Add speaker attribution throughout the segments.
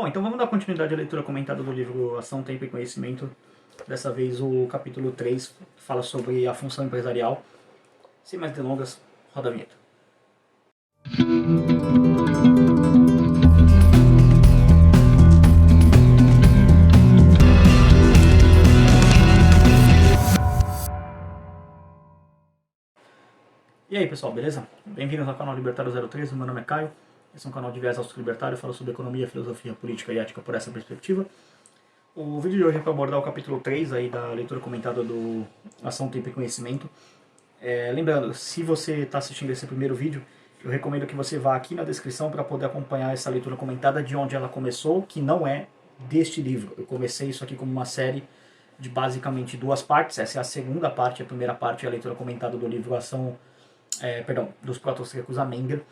Speaker 1: Bom, então vamos dar continuidade à leitura comentada do livro Ação, Tempo e Conhecimento. Dessa vez o capítulo 3 fala sobre a função empresarial. Sem mais delongas, roda a vinheta. E aí pessoal, beleza? Bem-vindos ao canal Libertário 03, meu nome é Caio. Esse é um canal de viés auto-libertário, fala sobre economia, filosofia, política e ética por essa perspectiva. O vídeo de hoje é para abordar o capítulo 3 aí da leitura comentada do Ação, Tempo e Conhecimento. Lembrando, se você está assistindo esse primeiro vídeo, eu recomendo que você vá aqui na descrição para poder acompanhar essa leitura comentada de onde ela começou, que não é deste livro. Eu comecei isso aqui como uma série de basicamente duas partes. Essa é a segunda parte, a primeira parte é a leitura comentada do livro dos Proto-Austríacos a Menger.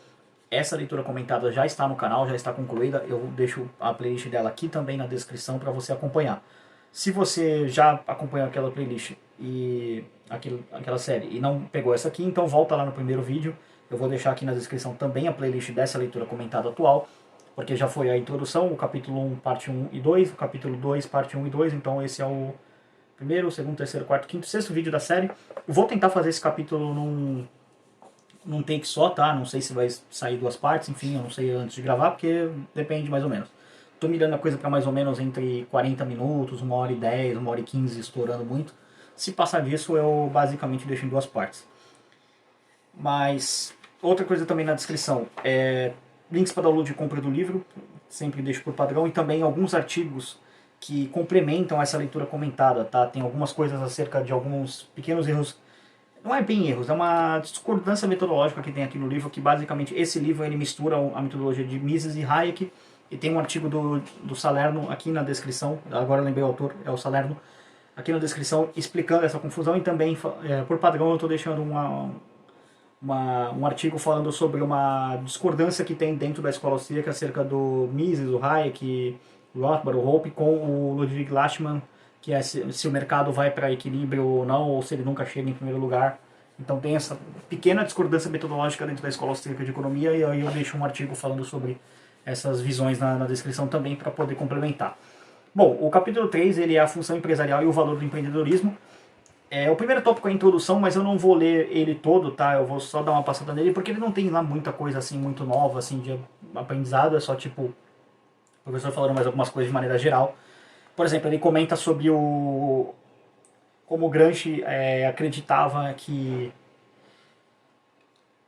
Speaker 1: Essa leitura comentada já está no canal, já está concluída. Eu deixo a playlist dela aqui também na descrição para você acompanhar. Se você já acompanhou aquela playlist e aquela série e não pegou essa aqui, então volta lá no primeiro vídeo. Eu vou deixar aqui na descrição também a playlist dessa leitura comentada atual, porque já foi a introdução, o capítulo 1, parte 1 e 2, o capítulo 2, parte 1 e 2, então esse é o primeiro, segundo, terceiro, quarto, quinto, sexto vídeo da série. Eu vou tentar fazer esse capítulo num take só, tá? Não sei se vai sair duas partes, enfim, eu não sei antes de gravar, porque depende mais ou menos. Tô mirando a coisa para mais ou menos entre 40 minutos, 1h10, 1h15, estourando muito. Se passar disso, eu basicamente deixo em duas partes. Mas, outra coisa também na descrição, links para download e compra do livro, sempre deixo por padrão, e também alguns artigos que complementam essa leitura comentada, tá? Tem algumas coisas acerca de alguns pequenos erros. Não é bem erros, é uma discordância metodológica que tem aqui no livro, que basicamente esse livro ele mistura a metodologia de Mises e Hayek, e tem um artigo do Salerno aqui na descrição, agora eu lembrei o autor, é o Salerno, aqui na descrição explicando essa confusão, e também, por padrão, eu estou deixando um artigo falando sobre uma discordância que tem dentro da escola austríaca acerca do Mises, o Hayek, o Rothbard, o Hoppe, com o Ludwig Lachmann, que é se o mercado vai para equilíbrio ou não, ou se ele nunca chega em primeiro lugar. Então tem essa pequena discordância metodológica dentro da Escola Austríaca de Economia, e aí eu deixo um artigo falando sobre essas visões na descrição também para poder complementar. Bom, o capítulo 3 ele é a função empresarial e o valor do empreendedorismo. O primeiro tópico é a introdução, mas eu não vou ler ele todo, tá? Eu vou só dar uma passada nele, porque ele não tem lá muita coisa assim muito nova assim de aprendizado, é só tipo o professor falando mais algumas coisas de maneira geral. Por exemplo, ele comenta sobre como Gramsci acreditava que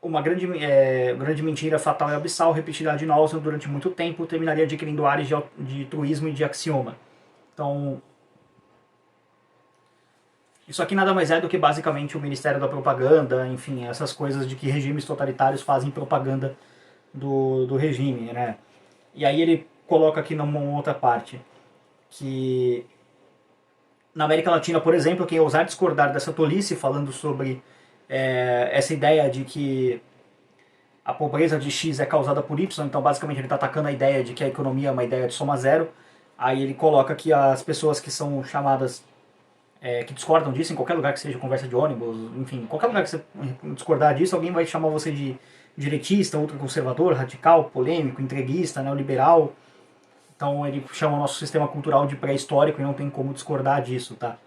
Speaker 1: uma grande mentira fatal e abissal, repetida ad nauseam durante muito tempo, terminaria adquirindo áreas de truísmo e de axioma. Então, isso aqui nada mais é do que basicamente o Ministério da Propaganda, enfim, essas coisas de que regimes totalitários fazem propaganda do regime, né? E aí ele coloca aqui numa outra parte que na América Latina, por exemplo, quem ousar discordar dessa tolice, falando sobre essa ideia de que a pobreza de X é causada por Y, então basicamente ele está atacando a ideia de que a economia é uma ideia de soma zero. Aí ele coloca que as pessoas que são chamadas, que discordam disso, em qualquer lugar que seja, conversa de ônibus, enfim, qualquer lugar que você discordar disso, alguém vai chamar você de direitista, ultraconservador, radical, polêmico, entreguista, neoliberal. Então ele chama o nosso sistema cultural de pré-histórico e não tem como discordar disso, tá?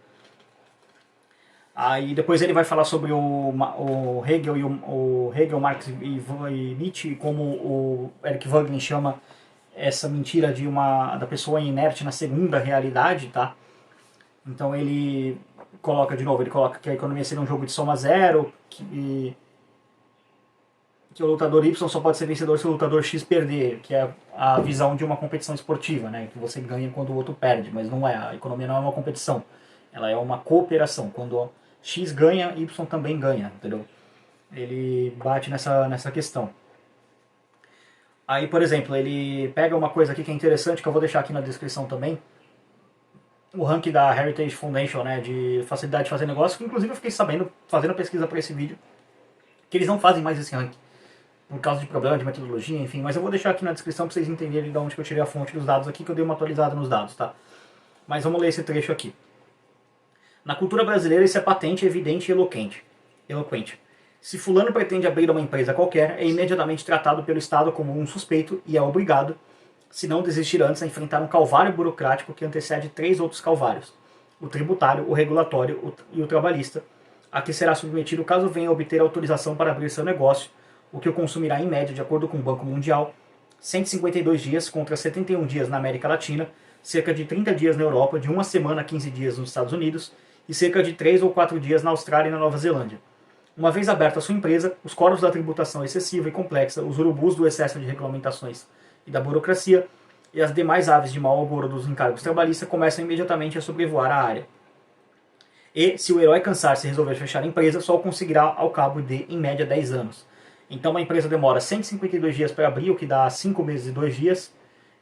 Speaker 1: Aí depois ele vai falar sobre o Hegel, o Hegel, Marx e Nietzsche, como o Eric Wagner chama essa mentira da pessoa inerte na segunda realidade, tá? Então ele coloca de novo, ele coloca que a economia seria um jogo de soma zero, que o lutador Y só pode ser vencedor se o lutador X perder, que é a visão de uma competição esportiva, né? Que você ganha quando o outro perde, mas não é. A economia não é uma competição, ela é uma cooperação. Quando X ganha, Y também ganha, entendeu? Ele bate nessa questão. Aí, por exemplo, ele pega uma coisa aqui que é interessante, que eu vou deixar aqui na descrição também, o ranking da Heritage Foundation, né, de facilidade de fazer negócio, que inclusive eu fiquei sabendo, fazendo a pesquisa para esse vídeo, que eles não fazem mais esse ranking por causa de problema de metodologia, enfim, mas eu vou deixar aqui na descrição para vocês entenderem de onde que eu tirei a fonte dos dados aqui, que eu dei uma atualizada nos dados, tá? Mas vamos ler esse trecho aqui. Na cultura brasileira isso é patente, evidente e eloquente. Se fulano pretende abrir uma empresa qualquer, é imediatamente tratado pelo Estado como um suspeito e é obrigado se não desistir antes a enfrentar um calvário burocrático que antecede 3 outros calvários: o tributário, o regulatório e o trabalhista, a que será submetido caso venha obter autorização para abrir seu negócio, o que o consumirá em média, de acordo com o Banco Mundial, 152 dias contra 71 dias na América Latina, cerca de 30 dias na Europa, de 1 semana a 15 dias nos Estados Unidos e cerca de 3 ou 4 dias na Austrália e na Nova Zelândia. Uma vez aberta a sua empresa, os corvos da tributação excessiva e complexa, os urubus do excesso de regulamentações e da burocracia, e as demais aves de mau agouro dos encargos trabalhistas começam imediatamente a sobrevoar a área. E, se o herói cansar-se e resolver fechar a empresa, só o conseguirá ao cabo de, em média, 10 anos. Então, uma empresa demora 152 dias para abrir, o que dá 5 meses e 2 dias,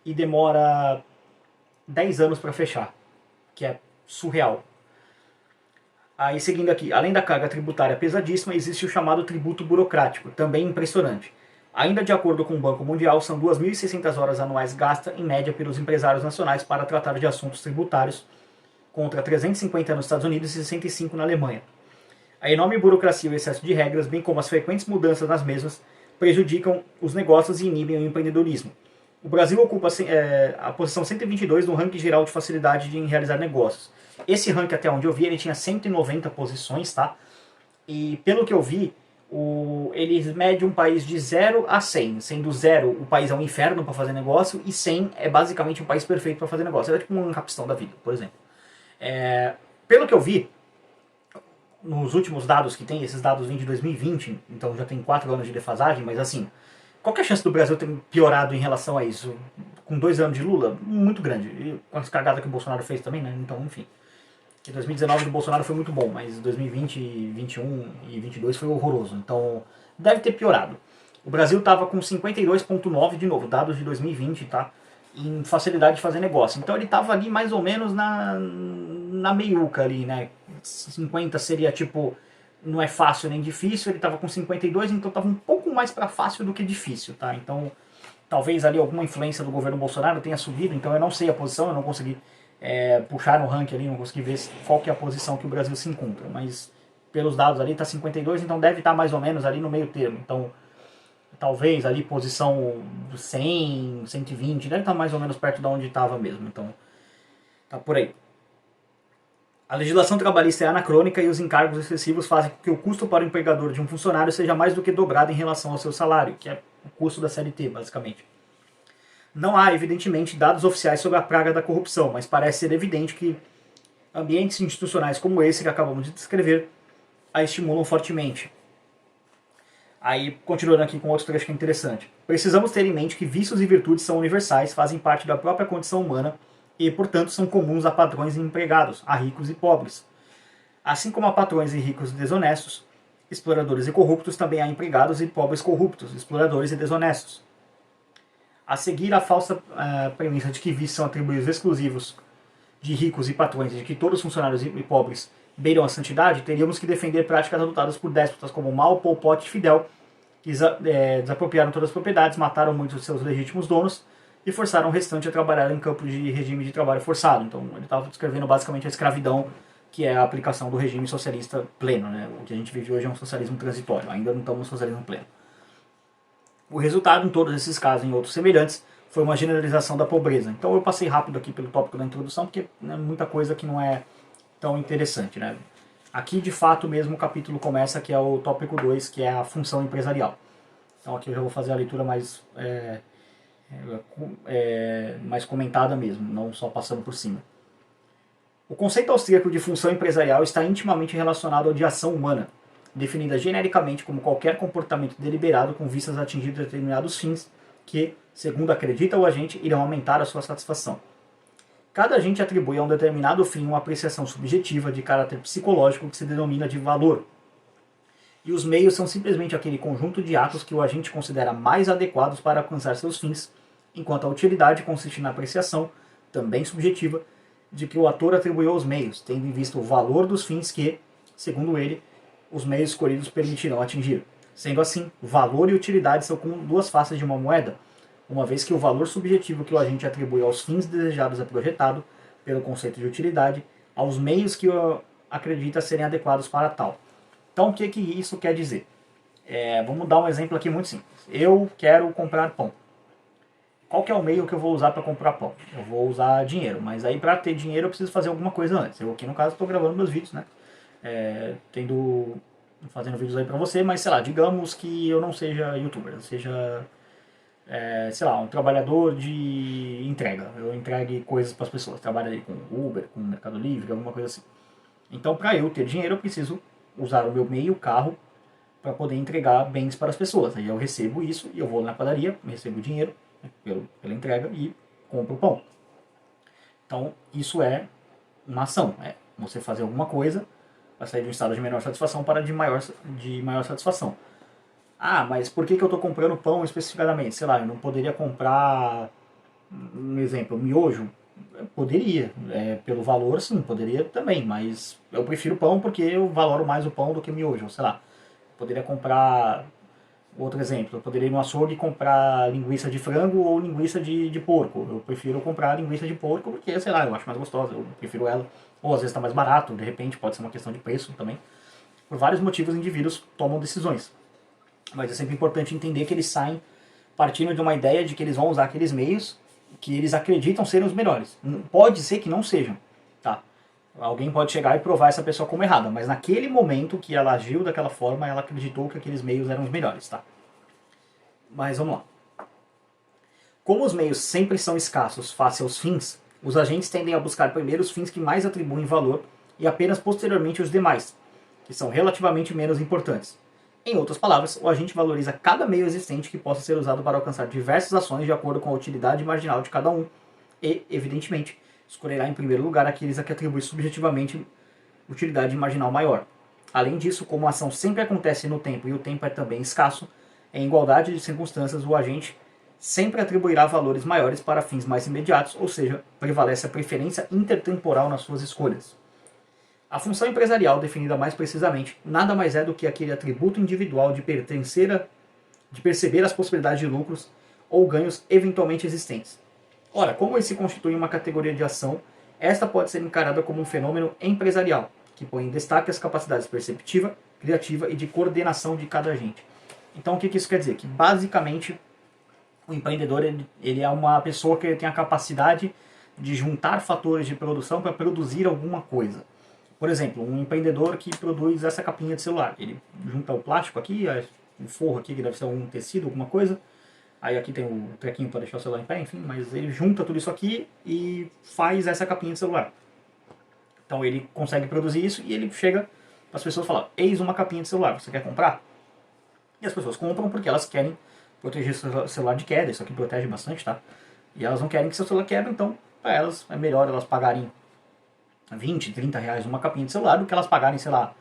Speaker 1: e demora 10 anos para fechar, que é surreal. Aí, seguindo aqui, além da carga tributária pesadíssima, existe o chamado tributo burocrático, também impressionante. Ainda de acordo com o Banco Mundial, são 2.600 horas anuais gastas, em média, pelos empresários nacionais para tratar de assuntos tributários, contra 350 nos Estados Unidos e 65 na Alemanha. A enorme burocracia e o excesso de regras, bem como as frequentes mudanças nas mesmas, prejudicam os negócios e inibem o empreendedorismo. O Brasil ocupa a posição 122 no ranking geral de facilidade em realizar negócios. Esse ranking, até onde eu vi, ele tinha 190 posições, tá? E pelo que eu vi, ele mede um país de 0 a 100, sendo 0 o país é um inferno para fazer negócio e 100 é basicamente um país perfeito para fazer negócio. É tipo um capistão da vida, por exemplo. Pelo que eu vi, nos últimos dados que tem, esses dados vêm de 2020, então já tem 4 anos de defasagem, mas assim, qual que é a chance do Brasil ter piorado em relação a isso? Com 2 anos de Lula? Muito grande. E com as cagadas que o Bolsonaro fez também, né? Então, enfim. Que 2019 do Bolsonaro foi muito bom, mas 2020, 2021 e 2022 foi horroroso. Então, deve ter piorado. O Brasil estava com 52,9 de novo, dados de 2020, tá? Em facilidade de fazer negócio. Então ele estava ali mais ou menos na meiuca ali, né? 50 seria tipo, não é fácil nem difícil, ele estava com 52, então estava um pouco mais para fácil do que difícil, tá? Então, talvez ali alguma influência do governo Bolsonaro tenha subido, então eu não sei a posição, eu não consegui puxar no ranking ali, não consegui ver qual que é a posição que o Brasil se encontra, mas pelos dados ali está 52, então deve estar mais ou menos ali no meio termo, então talvez ali posição 100, 120, deve estar mais ou menos perto de onde estava mesmo, então tá por aí. A legislação trabalhista é anacrônica e os encargos excessivos fazem com que o custo para o empregador de um funcionário seja mais do que dobrado em relação ao seu salário, que é o custo da CLT, basicamente. Não há, evidentemente, dados oficiais sobre a praga da corrupção, mas parece ser evidente que ambientes institucionais como esse que acabamos de descrever a estimulam fortemente. Aí, continuando aqui com outro trecho que é interessante. Precisamos ter em mente que vícios e virtudes são universais, fazem parte da própria condição humana e, portanto, são comuns a padrões e empregados, a ricos e pobres. Assim como há patrões e ricos e desonestos, exploradores e corruptos, também há empregados e pobres corruptos, exploradores e desonestos. A seguir, a falsa premissa de que vícios são atribuídos exclusivos de ricos e patrões e de que todos os funcionários e pobres beiram a santidade, teríamos que defender práticas adotadas por déspotas como Mao, Pol Pot e Fidel, que desapropriaram todas as propriedades, mataram muitos de seus legítimos donos e forçaram o restante a trabalhar em campos de regime de trabalho forçado. Então ele estava descrevendo basicamente a escravidão, que é a aplicação do regime socialista pleno, né? O que a gente vive hoje é um socialismo transitório, ainda não estamos no socialismo pleno. O resultado, em todos esses casos e em outros semelhantes, foi uma generalização da pobreza. Então eu passei rápido aqui pelo tópico da introdução, porque é muita coisa que não é tão interessante, né? Aqui, de fato, mesmo o capítulo começa, que é o tópico 2, que é a função empresarial. Então aqui eu já vou fazer a leitura mais comentada mesmo, não só passando por cima. O conceito austríaco de função empresarial está intimamente relacionado ao de ação humana, definida genericamente como qualquer comportamento deliberado com vistas a atingir determinados fins que, segundo acredita o agente, irão aumentar a sua satisfação. Cada agente atribui a um determinado fim uma apreciação subjetiva de caráter psicológico que se denomina de valor. E os meios são simplesmente aquele conjunto de atos que o agente considera mais adequados para alcançar seus fins, enquanto a utilidade consiste na apreciação, também subjetiva, de que o ator atribuiu aos meios, tendo em vista o valor dos fins que, segundo ele, os meios escolhidos permitirão atingir. Sendo assim, valor e utilidade são como duas faces de uma moeda, uma vez que o valor subjetivo que o agente atribui aos fins desejados é projetado, pelo conceito de utilidade, aos meios que acredita serem adequados para tal. Então, o que isso quer dizer? Vamos dar um exemplo aqui muito simples. Eu quero comprar pão. qual que é o meio que eu vou usar para comprar pão? Eu vou usar dinheiro, mas aí para ter dinheiro eu preciso fazer alguma coisa antes. Eu aqui no caso estou gravando meus vídeos, né? Fazendo vídeos aí para você, mas sei lá, digamos que eu não seja youtuber, eu seja, sei lá, um trabalhador de entrega. Eu entregue coisas para as pessoas, trabalho aí com Uber, com Mercado Livre, alguma coisa assim. Então para eu ter dinheiro eu preciso usar o meu meio, carro, para poder entregar bens para as pessoas. Aí eu recebo isso e eu vou na padaria, recebo dinheiro, né, pela entrega e compro o pão. Então isso é uma ação, é você fazer alguma coisa para sair de um estado de menor satisfação para de maior satisfação. Ah, mas por que eu estou comprando pão especificadamente? Sei lá, eu não poderia comprar, um exemplo, miojo? Eu poderia, pelo valor sim, poderia também, mas eu prefiro pão porque eu valoro mais o pão do que miojo, sei lá. Poderia comprar, outro exemplo, eu poderia ir no açougue e comprar linguiça de frango ou linguiça de porco. Eu prefiro comprar linguiça de porco porque, sei lá, eu acho mais gostosa, eu prefiro ela. Ou às vezes está mais barato, de repente pode ser uma questão de preço também. Por vários motivos, indivíduos tomam decisões. Mas é sempre importante entender que eles saem partindo de uma ideia de que eles vão usar aqueles meios que eles acreditam serem os melhores. Pode ser que não sejam, tá? Alguém pode chegar e provar essa pessoa como errada, mas naquele momento que ela agiu daquela forma, ela acreditou que aqueles meios eram os melhores, tá? Mas vamos lá. Como os meios sempre são escassos face aos fins, os agentes tendem a buscar primeiro os fins que mais atribuem valor e apenas posteriormente os demais, que são relativamente menos importantes. Em outras palavras, o agente valoriza cada meio existente que possa ser usado para alcançar diversas ações de acordo com a utilidade marginal de cada um e, evidentemente, escolherá em primeiro lugar aqueles a que atribui subjetivamente utilidade marginal maior. Além disso, como a ação sempre acontece no tempo e o tempo é também escasso, em igualdade de circunstâncias, o agente sempre atribuirá valores maiores para fins mais imediatos, ou seja, prevalece a preferência intertemporal nas suas escolhas. A função empresarial, definida mais precisamente, nada mais é do que aquele atributo individual de perceber as possibilidades de lucros ou ganhos eventualmente existentes. Ora, como ele se constitui uma categoria de ação, esta pode ser encarada como um fenômeno empresarial, que põe em destaque as capacidades perceptiva, criativa e de coordenação de cada agente. Então, o que isso quer dizer? Que, basicamente, o empreendedor ele é uma pessoa que tem a capacidade de juntar fatores de produção para produzir alguma coisa. Por exemplo, um empreendedor que produz essa capinha de celular. Ele junta o plástico aqui, o forro aqui, que deve ser um tecido, alguma coisa. Aí aqui tem o trequinho para deixar o celular em pé, enfim. Mas ele junta tudo isso aqui e faz essa capinha de celular. Então ele consegue produzir isso e ele chega para as pessoas e fala: eis uma capinha de celular, você quer comprar? E as pessoas compram porque elas querem proteger seu celular de queda. Isso aqui protege bastante, tá? E elas não querem que seu celular quebre, então para elas é melhor elas pagarem 20, 30 reais numa capinha de celular do que elas pagarem, sei lá,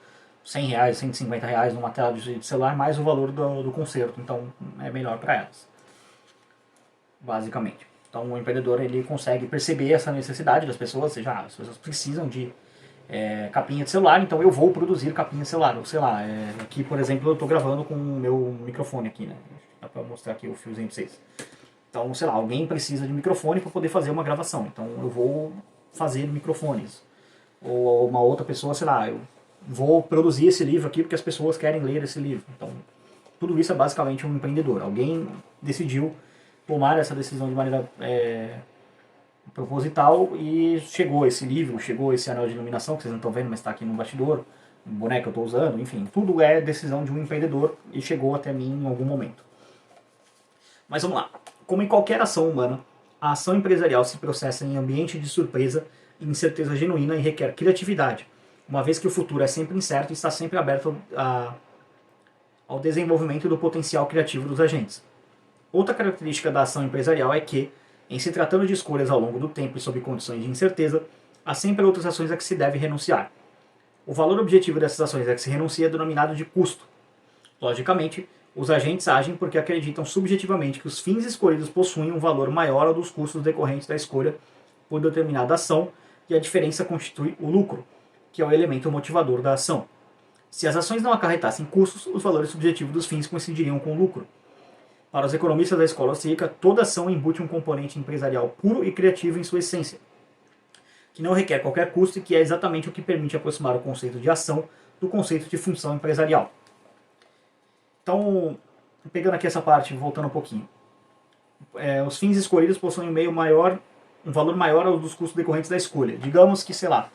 Speaker 1: 100 reais, 150 reais numa tela de celular, mais o valor do conserto. Então é melhor para elas, basicamente. Então o empreendedor ele consegue perceber essa necessidade das pessoas, ou seja, as pessoas precisam de capinha de celular, então eu vou produzir capinha de celular. Ou sei lá, aqui por exemplo eu estou gravando com o meu microfone aqui, né? Dá para mostrar aqui o fiozinho para vocês. Então, sei lá, alguém precisa de microfone para poder fazer uma gravação, então eu vou fazer microfones. Ou uma outra pessoa, sei lá, eu vou produzir esse livro aqui porque as pessoas querem ler esse livro. Então, tudo isso é basicamente um empreendedor. Alguém decidiu tomar essa decisão de maneira proposital e chegou esse livro, chegou esse anel de iluminação, que vocês não estão vendo, mas está aqui no bastidor, o boneco que eu estou usando, enfim, tudo é decisão de um empreendedor e chegou até mim em algum momento. Mas vamos lá. Como em qualquer ação humana, a ação empresarial se processa em ambiente de surpresa e incerteza genuína e requer criatividade, uma vez que o futuro é sempre incerto e está sempre aberto ao desenvolvimento do potencial criativo dos agentes. Outra característica da ação empresarial é que, em se tratando de escolhas ao longo do tempo e sob condições de incerteza, há sempre outras ações a que se deve renunciar. O valor objetivo dessas ações a que se renuncia é denominado de custo. Logicamente, os agentes agem porque acreditam subjetivamente que os fins escolhidos possuem um valor maior ao dos custos decorrentes da escolha por determinada ação e a diferença constitui o lucro, que é o elemento motivador da ação. Se as ações não acarretassem custos, os valores subjetivos dos fins coincidiriam com o lucro. Para os economistas da escola austríaca, toda ação embute um componente empresarial puro e criativo em sua essência, que não requer qualquer custo e que é exatamente o que permite aproximar o conceito de ação do conceito de função empresarial. Então, pegando aqui essa parte, voltando um pouquinho. os fins escolhidos possuem um valor maior aos dos custos decorrentes da escolha. Digamos que, sei lá,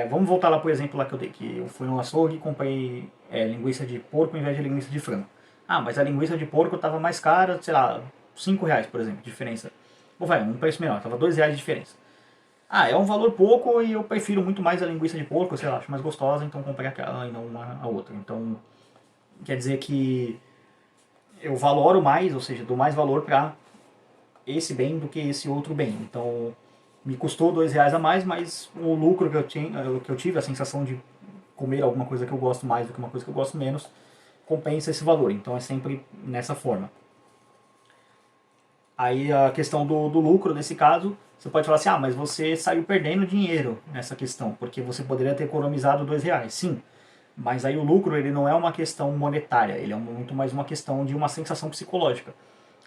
Speaker 1: vamos voltar lá pro exemplo lá que eu dei, que eu fui no açougue e comprei linguiça de porco ao invés de linguiça de frango. Ah, mas a linguiça de porco estava mais cara, sei lá, R$ 5, por exemplo, diferença. Ou vai, um preço menor, estava R$ 2 de diferença. Ah, é um valor pouco e eu prefiro muito mais a linguiça de porco, sei lá, acho mais gostosa, então comprei aquela e não a outra. Então, quer dizer que eu valoro mais, ou seja, dou mais valor para esse bem do que esse outro bem. Então, me custou R$ 2 a mais, mas o lucro que eu tive, a sensação de comer alguma coisa que eu gosto mais do que uma coisa que eu gosto menos, compensa esse valor. Então, é sempre nessa forma. Aí a questão do lucro, nesse caso, você pode falar assim, ah, mas você saiu perdendo dinheiro nessa questão, porque você poderia ter economizado R$ 2. Sim, mas aí o lucro ele não é uma questão monetária, ele é muito mais uma questão de uma sensação psicológica.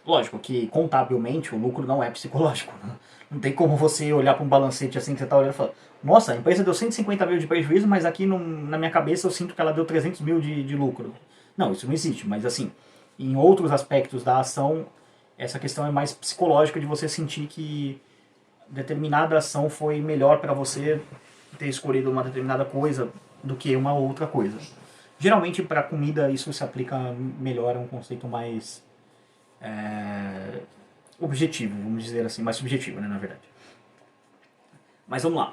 Speaker 1: Lógico que contabilmente o lucro não é psicológico. Né? Não tem como você olhar para um balancete assim que você está olhando e falar, nossa, a empresa deu 150 mil de prejuízo, mas aqui na minha cabeça eu sinto que ela deu 300 mil de lucro. Não, isso não existe, mas assim, em outros aspectos da ação, essa questão é mais psicológica de você sentir que determinada ação foi melhor para você ter escolhido uma determinada coisa do que uma outra coisa. Geralmente para comida isso se aplica melhor, é um conceito mais objetivo, vamos dizer assim, mais subjetivo, né, na verdade. Mas vamos lá.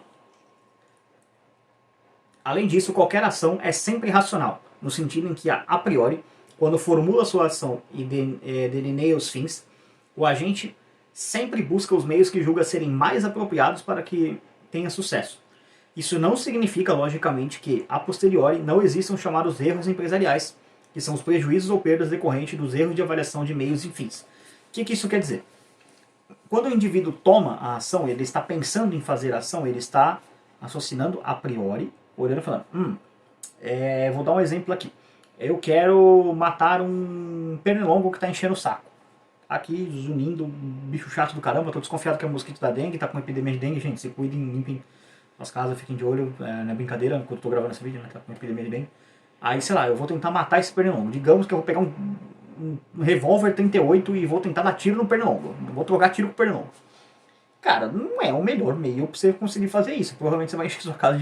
Speaker 1: Além disso, qualquer ação é sempre racional, no sentido em que, a priori, quando formula sua ação e delineia os fins, o agente sempre busca os meios que julga serem mais apropriados para que tenha sucesso. Isso não significa, logicamente, que, a posteriori, não existam chamados erros empresariais, que são os prejuízos ou perdas decorrentes dos erros de avaliação de meios e fins. O que isso quer dizer? Quando o indivíduo toma a ação, ele está pensando em fazer a ação, ele está raciocinando a priori, olhando e falando, vou dar um exemplo aqui. Eu quero matar um pernilongo que está enchendo o saco. Aqui, zunindo, bicho chato do caramba, tô desconfiado que é um mosquito da dengue, tá com epidemia de dengue, gente, se cuidem, limpem as casas, fiquem de olho, não é brincadeira, enquanto eu tô gravando esse vídeo, né, tá com epidemia de dengue. Aí, sei lá, eu vou tentar matar esse pernilongo. Digamos que eu vou pegar um revólver 38 e vou tentar dar tiro no pernilongo. Vou trocar tiro com o pernilongo. Cara, não é o melhor meio pra você conseguir fazer isso. Provavelmente você vai encher sua casa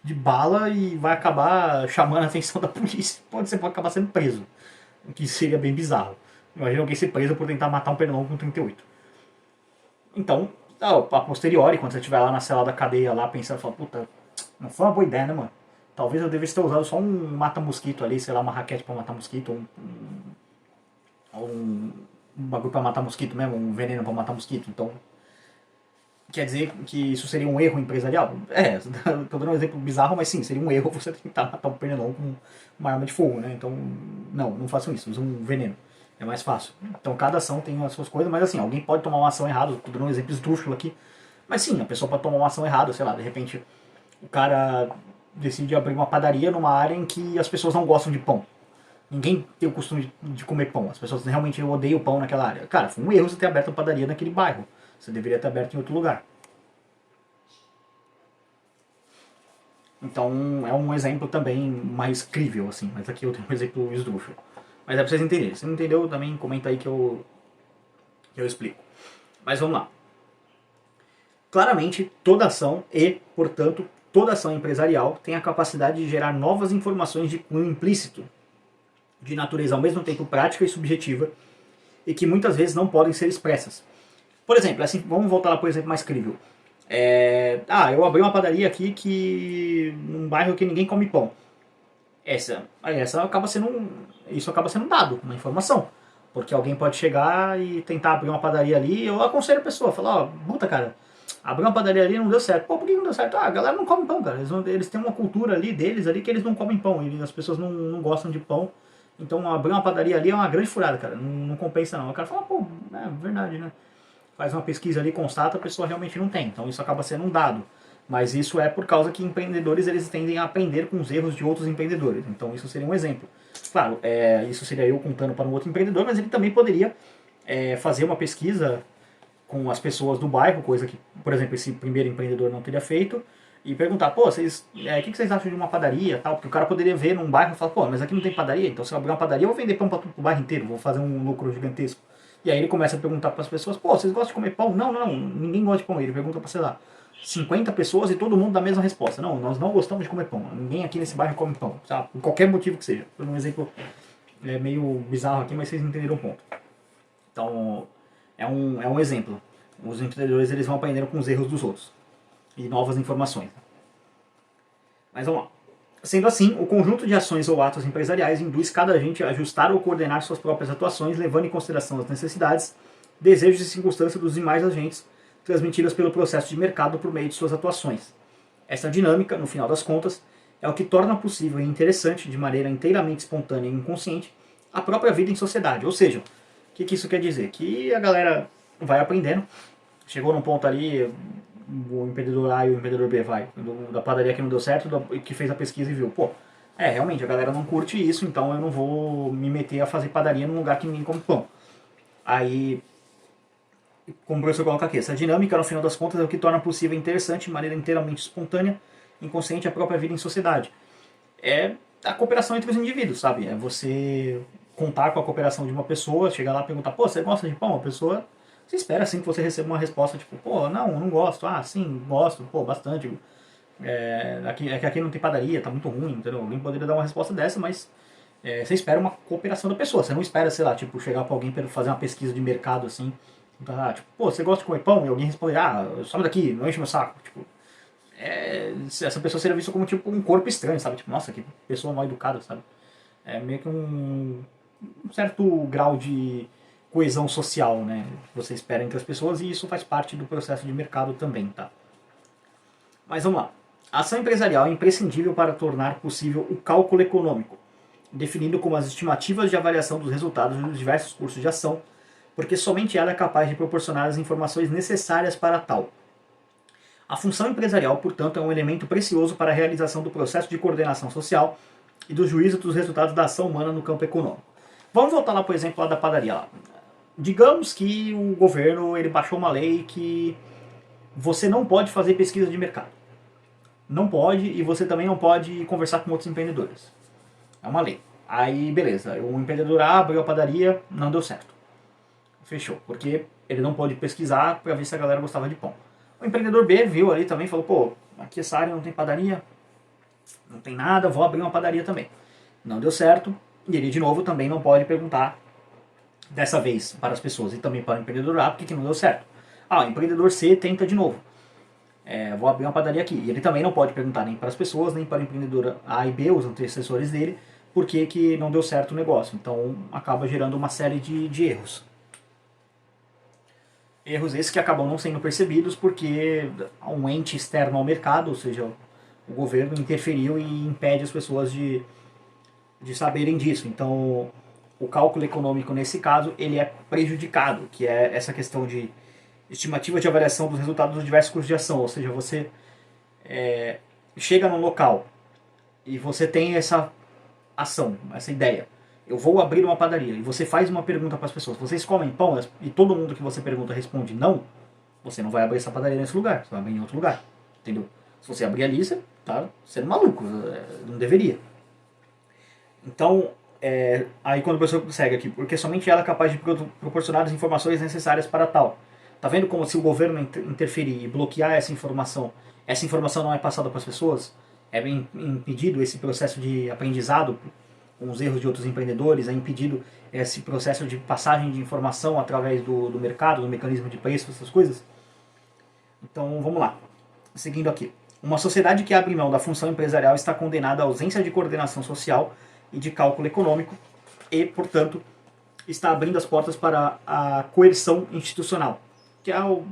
Speaker 1: de bala e vai acabar chamando a atenção da polícia. Você pode acabar sendo preso. O que seria bem bizarro. Imagina alguém ser preso por tentar matar um pernilongo com 38. Então, a posteriori, quando você estiver lá na cela da cadeia, lá pensando, fala, puta, não foi uma boa ideia, né, mano? Talvez eu devesse ter usado só um mata-mosquito ali, sei lá, uma raquete pra matar mosquito, um bagulho pra matar mosquito mesmo, um veneno pra matar mosquito. Então, quer dizer que isso seria um erro empresarial? Tô dando um exemplo bizarro, mas sim, seria um erro você tentar matar um pernilongo com uma arma de fogo, né? Então, não façam isso, usem um veneno. É mais fácil. Então, cada ação tem as suas coisas, mas assim, alguém pode tomar uma ação errada, tô dando um exemplo esdrúxulo aqui, mas sim, a pessoa pode tomar uma ação errada, sei lá, de repente o cara decide abrir uma padaria numa área em que as pessoas não gostam de pão. Ninguém tem o costume de comer pão. As pessoas realmente odeiam o pão naquela área. Cara, foi um erro você ter aberto a padaria naquele bairro. Você deveria ter aberto em outro lugar. Então é um exemplo também mais crível, assim. Mas aqui eu tenho um exemplo esdrúxulo. Mas é pra vocês entenderem. Se não entendeu, também comenta aí que eu explico. Mas vamos lá. Claramente, toda ação e, portanto, toda ação empresarial tem a capacidade de gerar novas informações de cunho implícito, de natureza ao mesmo tempo prática e subjetiva, e que muitas vezes não podem ser expressas. Por exemplo, assim, vamos voltar lá para o exemplo mais crível. Eu abri uma padaria aqui num bairro que ninguém come pão. Isso acaba sendo dado, uma informação. Porque alguém pode chegar e tentar abrir uma padaria ali, eu aconselho a pessoa, falar, puta cara, abrir uma padaria ali não deu certo. Pô, por que não deu certo? A galera não come pão, cara. Eles têm uma cultura ali deles ali que eles não comem pão. E as pessoas não gostam de pão. Então abrir uma padaria ali é uma grande furada, cara. Não compensa não. O cara fala, pô, é verdade, né? Faz uma pesquisa ali, constata, a pessoa realmente não tem. Então isso acaba sendo um dado. Mas isso é por causa que empreendedores eles tendem a aprender com os erros de outros empreendedores. Então isso seria um exemplo. Claro, isso seria eu contando para um outro empreendedor, mas ele também poderia fazer uma pesquisa com as pessoas do bairro, coisa que, por exemplo, esse primeiro empreendedor não teria feito, e perguntar, pô, o que vocês acham de uma padaria, tal? Porque o cara poderia ver num bairro e falar, pô, mas aqui não tem padaria, então se eu abrir uma padaria eu vou vender pão para o bairro inteiro, vou fazer um lucro gigantesco. E aí ele começa a perguntar para as pessoas, pô, vocês gostam de comer pão? Não, não, ninguém gosta de pão. Ele pergunta para, sei lá, 50 pessoas e todo mundo dá a mesma resposta. Não, nós não gostamos de comer pão. Ninguém aqui nesse bairro come pão, sabe? Por qualquer motivo que seja. Por um exemplo meio bizarro aqui, mas vocês entenderam o ponto. Então, é um exemplo. Os empreendedores eles vão aprendendo com os erros dos outros e novas informações. Mas vamos lá. Sendo assim, o conjunto de ações ou atos empresariais induz cada agente a ajustar ou coordenar suas próprias atuações, levando em consideração as necessidades, desejos e circunstâncias dos demais agentes, transmitidas pelo processo de mercado por meio de suas atuações. Essa dinâmica, no final das contas, é o que torna possível e interessante, de maneira inteiramente espontânea e inconsciente, a própria vida em sociedade. Ou seja, o que isso quer dizer? Que a galera vai aprendendo, chegou num ponto ali, o empreendedor A e o empreendedor B da padaria que não deu certo, que fez a pesquisa e viu, pô, realmente, a galera não curte isso, então eu não vou me meter a fazer padaria num lugar que ninguém come pão. Aí, como o professor coloca aqui, essa dinâmica, no final das contas, é o que torna possível e interessante, de maneira inteiramente espontânea, inconsciente, a própria vida em sociedade. É a cooperação entre os indivíduos, sabe? É você contar com a cooperação de uma pessoa, chegar lá e perguntar, pô, você gosta de pão? A pessoa, você espera assim que você receba uma resposta, tipo, pô, não gosto. Ah, sim, gosto, pô, bastante. Aqui não tem padaria, tá muito ruim, entendeu? Alguém poderia dar uma resposta dessa, mas você espera uma cooperação da pessoa. Você não espera, sei lá, tipo, chegar pra alguém para fazer uma pesquisa de mercado, assim, tipo, pô, você gosta de comer pão? E alguém responder, sobe daqui, não enche meu saco. Tipo, essa pessoa seria vista como tipo um corpo estranho, sabe? Tipo, nossa, que pessoa mal educada, sabe? É meio que um certo grau de coesão social, né? Você espera entre as pessoas e isso faz parte do processo de mercado também, tá? Mas vamos lá. A ação empresarial é imprescindível para tornar possível o cálculo econômico, definido como as estimativas de avaliação dos resultados dos diversos cursos de ação, porque somente ela é capaz de proporcionar as informações necessárias para tal. A função empresarial, portanto, é um elemento precioso para a realização do processo de coordenação social e do juízo dos resultados da ação humana no campo econômico. Vamos voltar lá, por exemplo, lá da padaria. Lá. Digamos que o governo ele baixou uma lei que você não pode fazer pesquisa de mercado. Não pode, e você também não pode conversar com outros empreendedores. É uma lei. Aí, beleza, o empreendedor A abriu a padaria, não deu certo. Fechou, porque ele não pôde pesquisar para ver se a galera gostava de pão. O empreendedor B viu ali também e falou, pô, aqui essa área não tem padaria, não tem nada, vou abrir uma padaria também. Não deu certo, e ele de novo também não pode perguntar, dessa vez, para as pessoas e também para o empreendedor A, porque que não deu certo. O empreendedor C tenta de novo. Vou abrir uma padaria aqui. E ele também não pode perguntar nem para as pessoas, nem para o empreendedor A e B, os antecessores dele, por que não deu certo o negócio. Então acaba gerando uma série de erros. Erros esses que acabam não sendo percebidos porque um ente externo ao mercado, ou seja, o governo interferiu e impede as pessoas de saberem disso. Então, o cálculo econômico nesse caso, ele é prejudicado, que é essa questão de estimativa de avaliação dos resultados dos diversos cursos de ação. Ou seja, você chega num local e você tem essa ação, essa ideia. Eu vou abrir uma padaria e você faz uma pergunta para as pessoas, vocês comem pão? E todo mundo que você pergunta responde não, você não vai abrir essa padaria nesse lugar, você vai abrir em outro lugar, entendeu? Se você abrir ali, você tá sendo maluco, não deveria. Então, aí quando a pessoa segue aqui, porque somente ela é capaz de proporcionar as informações necessárias para tal. Tá vendo como se o governo interferir e bloquear essa informação não é passada para as pessoas? É impedido esse processo de aprendizado com os erros de outros empreendedores, é impedido esse processo de passagem de informação através do mercado, do mecanismo de preço, essas coisas. Então vamos lá, seguindo aqui. Uma sociedade que abre mão da função empresarial está condenada à ausência de coordenação social e de cálculo econômico e, portanto, está abrindo as portas para a coerção institucional. Que o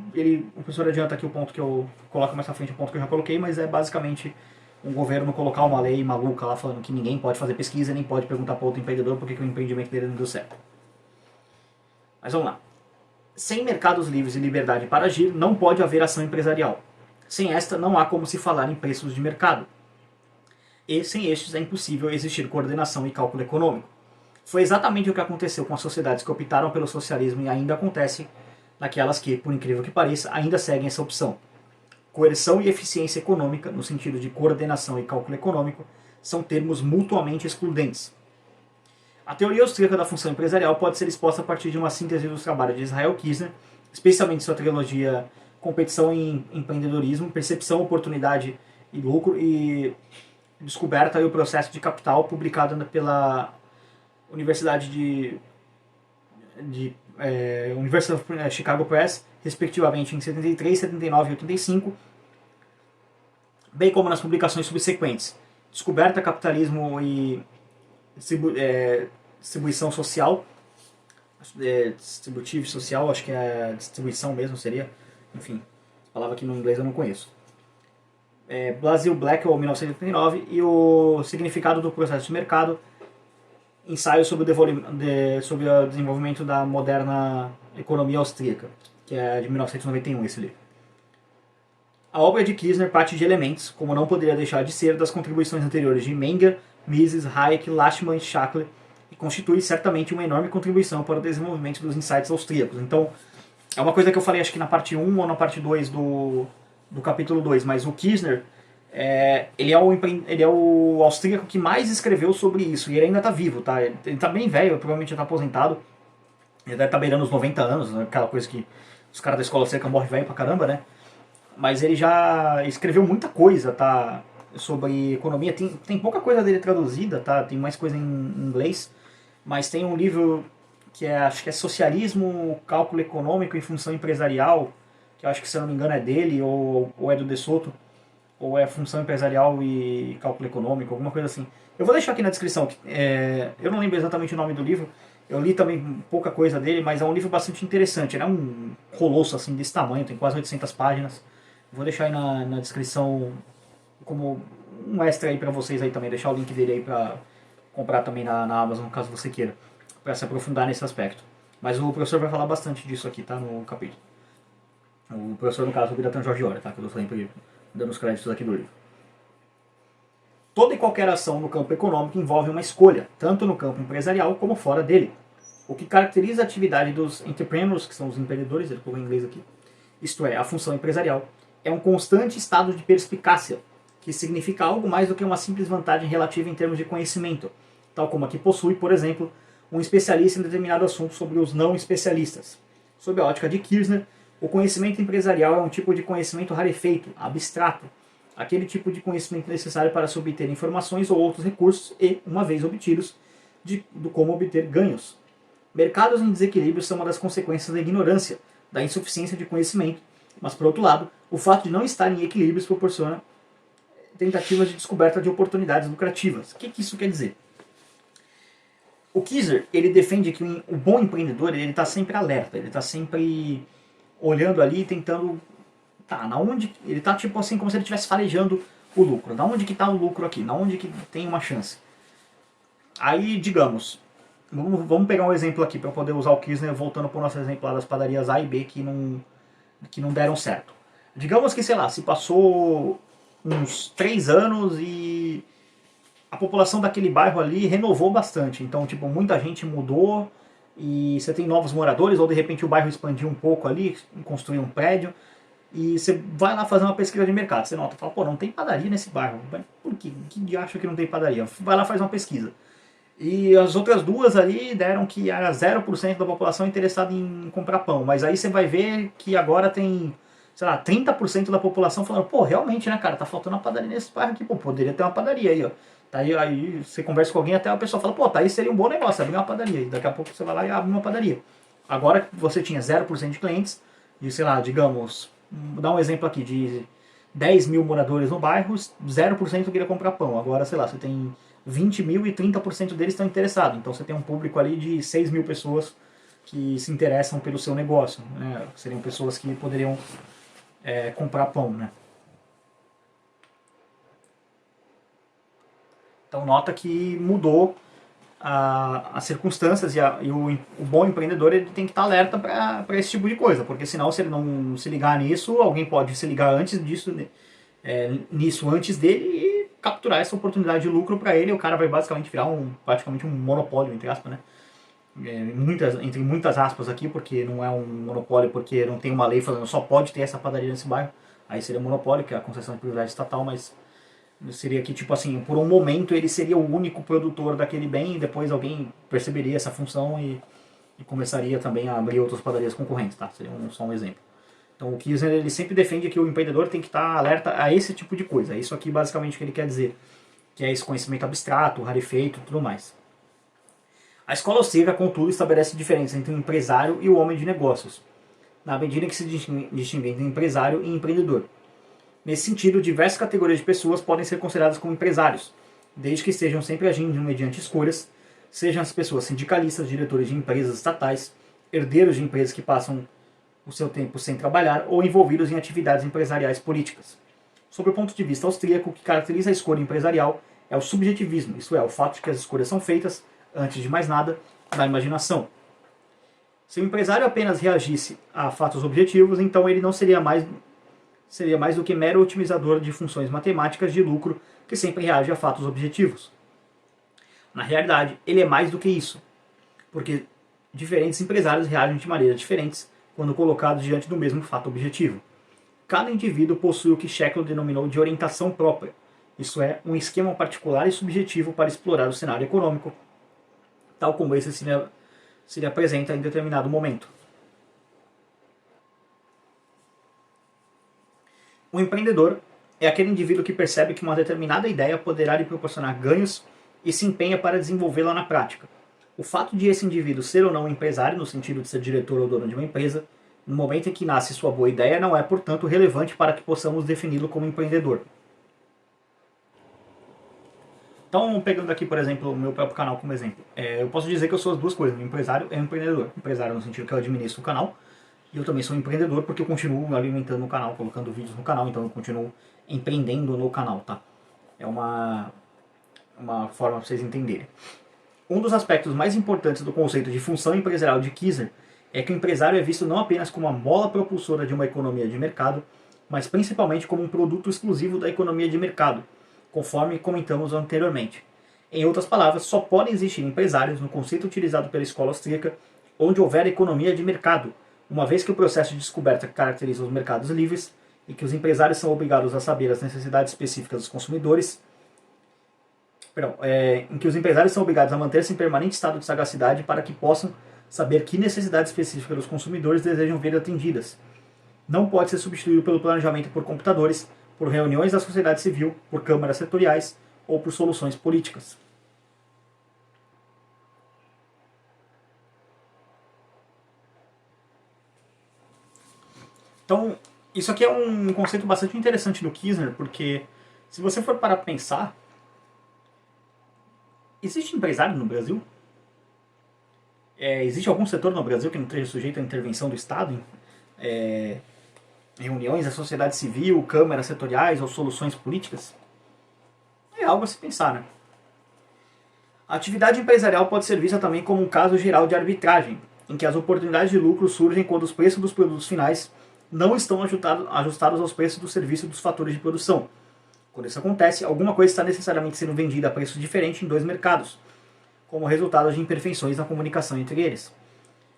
Speaker 1: professor adianta aqui o ponto que eu coloco mais à frente, o ponto que eu já coloquei, mas é basicamente um governo colocar uma lei maluca lá falando que ninguém pode fazer pesquisa, nem pode perguntar para outro empreendedor por que o empreendimento dele não deu certo. Mas vamos lá. Sem mercados livres e liberdade para agir, não pode haver ação empresarial. Sem esta, não há como se falar em preços de mercado. E sem estes é impossível existir coordenação e cálculo econômico. Foi exatamente o que aconteceu com as sociedades que optaram pelo socialismo e ainda acontece naquelas que, por incrível que pareça, ainda seguem essa opção. Coerção e eficiência econômica, no sentido de coordenação e cálculo econômico, são termos mutuamente excludentes. A teoria austríaca da função empresarial pode ser exposta a partir de uma síntese dos trabalhos de Israel Kirzner, especialmente sua trilogia Competição em Empreendedorismo, Percepção, Oportunidade e Lucro, e Descoberta e o Processo de Capital, publicada pela Universidade University of Chicago Press, respectivamente em 73, 79 e 85, bem como nas publicações subsequentes Descoberta, Capitalismo e Distribuição Social, distributive social, acho que é distribuição mesmo seria, enfim, palavra que no inglês eu não conheço. Basil Blackwell, 1989, e o Significado do Processo de Mercado, ensaio sobre o desenvolvimento da moderna economia austríaca, que é de 1991 esse livro. A obra de Kirzner parte de elementos, como não poderia deixar de ser, das contribuições anteriores de Menger, Mises, Hayek, Lachmann e Shackler, e constitui certamente uma enorme contribuição para o desenvolvimento dos insights austríacos. Então, é uma coisa que eu falei acho que na parte 1 ou na parte 2 do capítulo 2, mas o Kirzner, ele é o austríaco que mais escreveu sobre isso, e ele ainda está vivo, tá? Ele está bem velho, provavelmente já está aposentado, ele deve estar beirando os 90 anos, né? Aquela coisa que os caras da escola seca morrem velho pra caramba, né? Mas ele já escreveu muita coisa, tá? Sobre economia, tem pouca coisa dele traduzida, tá? Tem mais coisa em inglês, mas tem um livro que acho que é Socialismo, Cálculo Econômico e Função Empresarial, que eu acho que, se eu não me engano, é dele, ou é do De Soto, ou é Função Empresarial e Cálculo Econômico, alguma coisa assim. Eu vou deixar aqui na descrição, eu não lembro exatamente o nome do livro, eu li também pouca coisa dele, mas é um livro bastante interessante, ele é um colosso assim desse tamanho, tem quase 800 páginas. Vou deixar aí na descrição como um extra aí pra vocês aí também, deixar o link dele aí pra comprar também na Amazon, caso você queira, pra se aprofundar nesse aspecto. Mas o professor vai falar bastante disso aqui, tá, no capítulo. O professor, no caso, o Biratan Jorge Ora, tá, que eu tô sempre dando os créditos aqui do livro. Toda e qualquer ação no campo econômico envolve uma escolha, tanto no campo empresarial como fora dele. O que caracteriza a atividade dos entrepreneurs, que são os empreendedores, ele colocou em inglês aqui, isto é, a função empresarial, é um constante estado de perspicácia, que significa algo mais do que uma simples vantagem relativa em termos de conhecimento, tal como a que possui, por exemplo, um especialista em determinado assunto sobre os não especialistas. Sob a ótica de Kirzner, o conhecimento empresarial é um tipo de conhecimento rarefeito, abstrato, aquele tipo de conhecimento necessário para se obter informações ou outros recursos e, uma vez obtidos, do como obter ganhos. Mercados em desequilíbrio são uma das consequências da ignorância, da insuficiência de conhecimento, mas, por outro lado, o fato de não estar em equilíbrios proporciona tentativas de descoberta de oportunidades lucrativas. O que isso quer dizer? O Kirzner, ele defende que o bom empreendedor ele está sempre alerta, ele está sempre olhando ali, tentando... Tá, na onde... Ele está tipo assim, como se ele estivesse farejando o lucro. Na onde que está o lucro aqui? Na onde que tem uma chance? Aí, digamos... Vamos pegar um exemplo aqui para poder usar o Kirzner, voltando para o nosso exemplo lá das padarias A e B que não deram certo. Digamos que, sei lá, se passou uns 3 anos e a população daquele bairro ali renovou bastante. Então, tipo, muita gente mudou e você tem novos moradores, ou de repente o bairro expandiu um pouco ali, construiu um prédio, e você vai lá fazer uma pesquisa de mercado. Você nota, fala, pô, não tem padaria nesse bairro. Por quê? Que acha que não tem padaria? Vai lá e faz uma pesquisa. E as outras duas ali deram que era 0% da população interessada em comprar pão. Mas aí você vai ver que agora tem, sei lá, 30% da população falando, pô, realmente, né, cara, tá faltando uma padaria nesse bairro aqui, pô, poderia ter uma padaria aí, ó. Tá aí você conversa com alguém, até a pessoa fala, pô, tá aí seria um bom negócio, abrir uma padaria. E daqui a pouco você vai lá e abre uma padaria. Agora que você tinha 0% de clientes, de, sei lá, digamos, vou dar um exemplo aqui, de 10 mil moradores no bairro, 0% queria comprar pão. Agora, sei lá, você tem 20 mil e 30% deles estão interessados. Então você tem um público ali de 6 mil pessoas que se interessam pelo seu negócio. Né? Seriam pessoas que poderiam comprar pão. Né? Então nota que mudou as circunstâncias e o bom empreendedor ele tem que estar alerta para esse tipo de coisa. Porque senão, se ele não se ligar nisso, alguém pode se ligar antes disso, nisso antes dele e capturar essa oportunidade de lucro para ele. O cara vai basicamente virar praticamente um monopólio, entre aspas, né? Entre muitas aspas aqui, porque não é um monopólio, porque não tem uma lei falando só pode ter essa padaria nesse bairro. Aí seria monopólio, que é a concessão de privilégio estatal, mas Seria que, tipo assim, por um momento ele seria o único produtor daquele bem e depois alguém perceberia essa função e começaria também a abrir outras padarias concorrentes, tá? Seria só um exemplo. Então o Kirchner ele sempre defende que o empreendedor tem que estar alerta a esse tipo de coisa. É isso aqui basicamente que ele quer dizer, que é esse conhecimento abstrato, rarefeito e tudo mais. A escola austríaca, contudo, estabelece diferença entre o empresário e o homem de negócios, na medida que se distingue entre empresário e empreendedor. Nesse sentido, diversas categorias de pessoas podem ser consideradas como empresários, desde que estejam sempre agindo mediante escolhas, sejam as pessoas sindicalistas, diretores de empresas estatais, herdeiros de empresas que passam o seu tempo sem trabalhar ou envolvidos em atividades empresariais políticas. Sob o ponto de vista austríaco, o que caracteriza a escolha empresarial é o subjetivismo, isto é, o fato de que as escolhas são feitas, antes de mais nada, da imaginação. Se o empresário apenas reagisse a fatos objetivos, então ele não seria mais do que mero otimizador de funções matemáticas de lucro que sempre reage a fatos objetivos. Na realidade, ele é mais do que isso, porque diferentes empresários reagem de maneiras diferentes quando colocados diante do mesmo fato objetivo. Cada indivíduo possui o que Shackle denominou de orientação própria, isso é, um esquema particular e subjetivo para explorar o cenário econômico, tal como esse se lhe apresenta em determinado momento. O empreendedor é aquele indivíduo que percebe que uma determinada ideia poderá lhe proporcionar ganhos e se empenha para desenvolvê-la na prática. O fato de esse indivíduo ser ou não um empresário, no sentido de ser diretor ou dono de uma empresa, no momento em que nasce sua boa ideia, não é, portanto, relevante para que possamos defini-lo como empreendedor. Então, pegando aqui, por exemplo, o meu próprio canal como exemplo, eu posso dizer que eu sou as duas coisas, um empresário e um empreendedor. Empresário no sentido que eu administro o canal, e eu também sou um empreendedor porque eu continuo alimentando o canal, colocando vídeos no canal, então eu continuo empreendendo no canal, tá? É uma forma para vocês entenderem. Um dos aspectos mais importantes do conceito de função empresarial de Kirchner é que o empresário é visto não apenas como a mola propulsora de uma economia de mercado, mas principalmente como um produto exclusivo da economia de mercado, conforme comentamos anteriormente. Em outras palavras, só podem existir empresários, no conceito utilizado pela escola austríaca, onde houver economia de mercado, uma vez que o processo de descoberta caracteriza os mercados livres e que os empresários são obrigados a saber as necessidades específicas dos consumidores, em que os empresários são obrigados a manter-se em permanente estado de sagacidade para que possam saber que necessidades específicas dos consumidores desejam ver atendidas. Não pode ser substituído pelo planejamento por computadores, por reuniões da sociedade civil, por câmaras setoriais ou por soluções políticas. Então, isso aqui é um conceito bastante interessante do Kirchner, porque se você for parar para pensar, existe empresário no Brasil? Existe algum setor no Brasil que não esteja sujeito à intervenção do Estado? Reuniões da sociedade civil, câmaras setoriais ou soluções políticas? É algo a se pensar, né? A atividade empresarial pode ser vista também como um caso geral de arbitragem, em que as oportunidades de lucro surgem quando os preços dos produtos finais não estão ajustados aos preços do serviço dos fatores de produção. Quando isso acontece, alguma coisa está necessariamente sendo vendida a preços diferentes em dois mercados, como resultado de imperfeições na comunicação entre eles.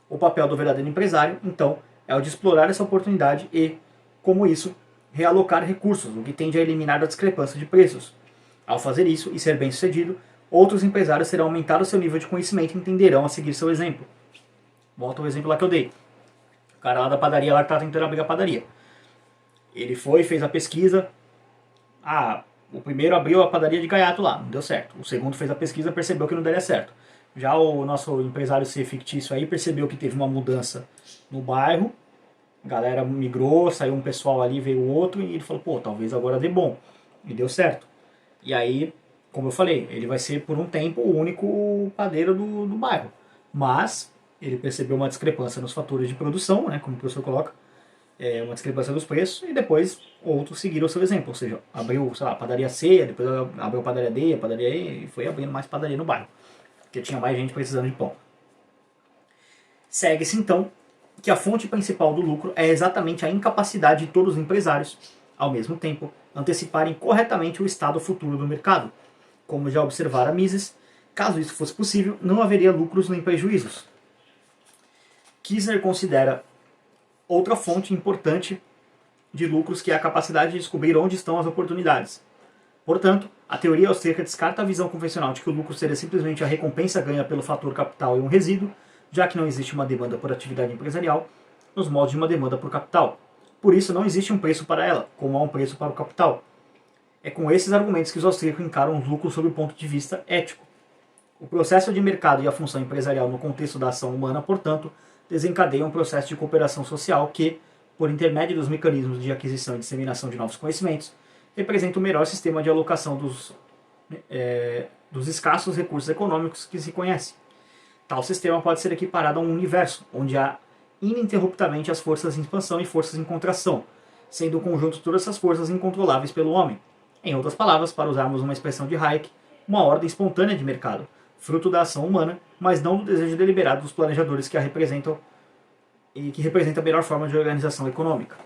Speaker 1: O papel do verdadeiro empresário, então, é o de explorar essa oportunidade e, como isso, realocar recursos, o que tende a eliminar a discrepância de preços. Ao fazer isso e ser bem sucedido, outros empresários terão aumentado seu nível de conhecimento e entenderão a seguir seu exemplo. Volta ao exemplo lá que eu dei. O cara lá da padaria lá que estava tentando abrir a padaria. Ele foi, fez a pesquisa. O primeiro abriu a padaria de gaiato lá, não deu certo. O segundo fez a pesquisa, percebeu que não daria certo. Já o nosso empresário ser fictício aí percebeu que teve uma mudança no bairro. A galera migrou, saiu um pessoal ali, veio outro e ele falou, pô, talvez agora dê bom. E deu certo. E aí, como eu falei, ele vai ser por um tempo o único padeiro do bairro. Mas ele percebeu uma discrepância nos fatores de produção, né, como o professor coloca, uma discrepância dos preços, e depois outros seguiram o seu exemplo. Ou seja, abriu, sei lá, a padaria C, depois abriu a padaria D, a padaria E, e foi abrindo mais padaria no bairro. Porque tinha mais gente precisando de pão. Segue-se então que a fonte principal do lucro é exatamente a incapacidade de todos os empresários, ao mesmo tempo, anteciparem corretamente o estado futuro do mercado. Como já observara Mises, caso isso fosse possível, não haveria lucros nem prejuízos. Kirchner considera outra fonte importante de lucros que é a capacidade de descobrir onde estão as oportunidades. Portanto, a teoria austríaca descarta a visão convencional de que o lucro seria simplesmente a recompensa ganha pelo fator capital e um resíduo, já que não existe uma demanda por atividade empresarial nos moldes de uma demanda por capital. Por isso, não existe um preço para ela, como há um preço para o capital. É com esses argumentos que os austríacos encaram os lucros sob o ponto de vista ético. O processo de mercado e a função empresarial no contexto da ação humana, portanto, desencadeiam um processo de cooperação social que, por intermédio dos mecanismos de aquisição e disseminação de novos conhecimentos, representa o melhor sistema de alocação dos escassos recursos econômicos que se conhece. Tal sistema pode ser equiparado a um universo, onde há ininterruptamente as forças em expansão e forças em contração, sendo o conjunto de todas essas forças incontroláveis pelo homem. Em outras palavras, para usarmos uma expressão de Hayek, uma ordem espontânea de mercado, fruto da ação humana, mas não do desejo deliberado dos planejadores que a representam e que representa a melhor forma de organização econômica.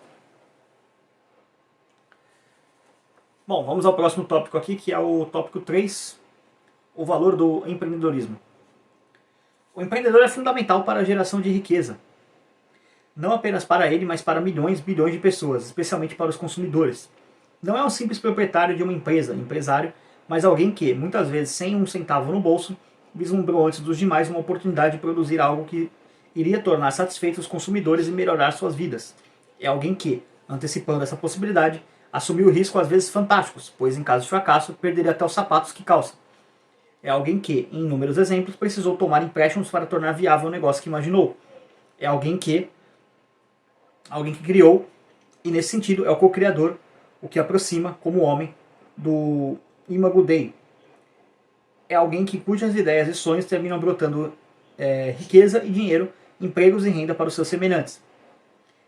Speaker 1: Bom, vamos ao próximo tópico aqui, que é o tópico 3, o valor do empreendedorismo. O empreendedor é fundamental para a geração de riqueza. Não apenas para ele, mas para milhões e bilhões de pessoas, especialmente para os consumidores. Não é um simples proprietário de uma empresa, empresário, mas alguém que, muitas vezes sem um centavo no bolso, vislumbrou antes dos demais uma oportunidade de produzir algo que iria tornar satisfeitos os consumidores e melhorar suas vidas. É alguém que, antecipando essa possibilidade, assumiu riscos às vezes fantásticos, pois em caso de fracasso, perderia até os sapatos que calça. É alguém que, em inúmeros exemplos, precisou tomar empréstimos para tornar viável o negócio que imaginou. É alguém que criou, e nesse sentido é o co-criador, o que aproxima como homem do Imago Dei. É alguém cujas ideias e sonhos terminam brotando riqueza e dinheiro, empregos e renda para os seus semelhantes.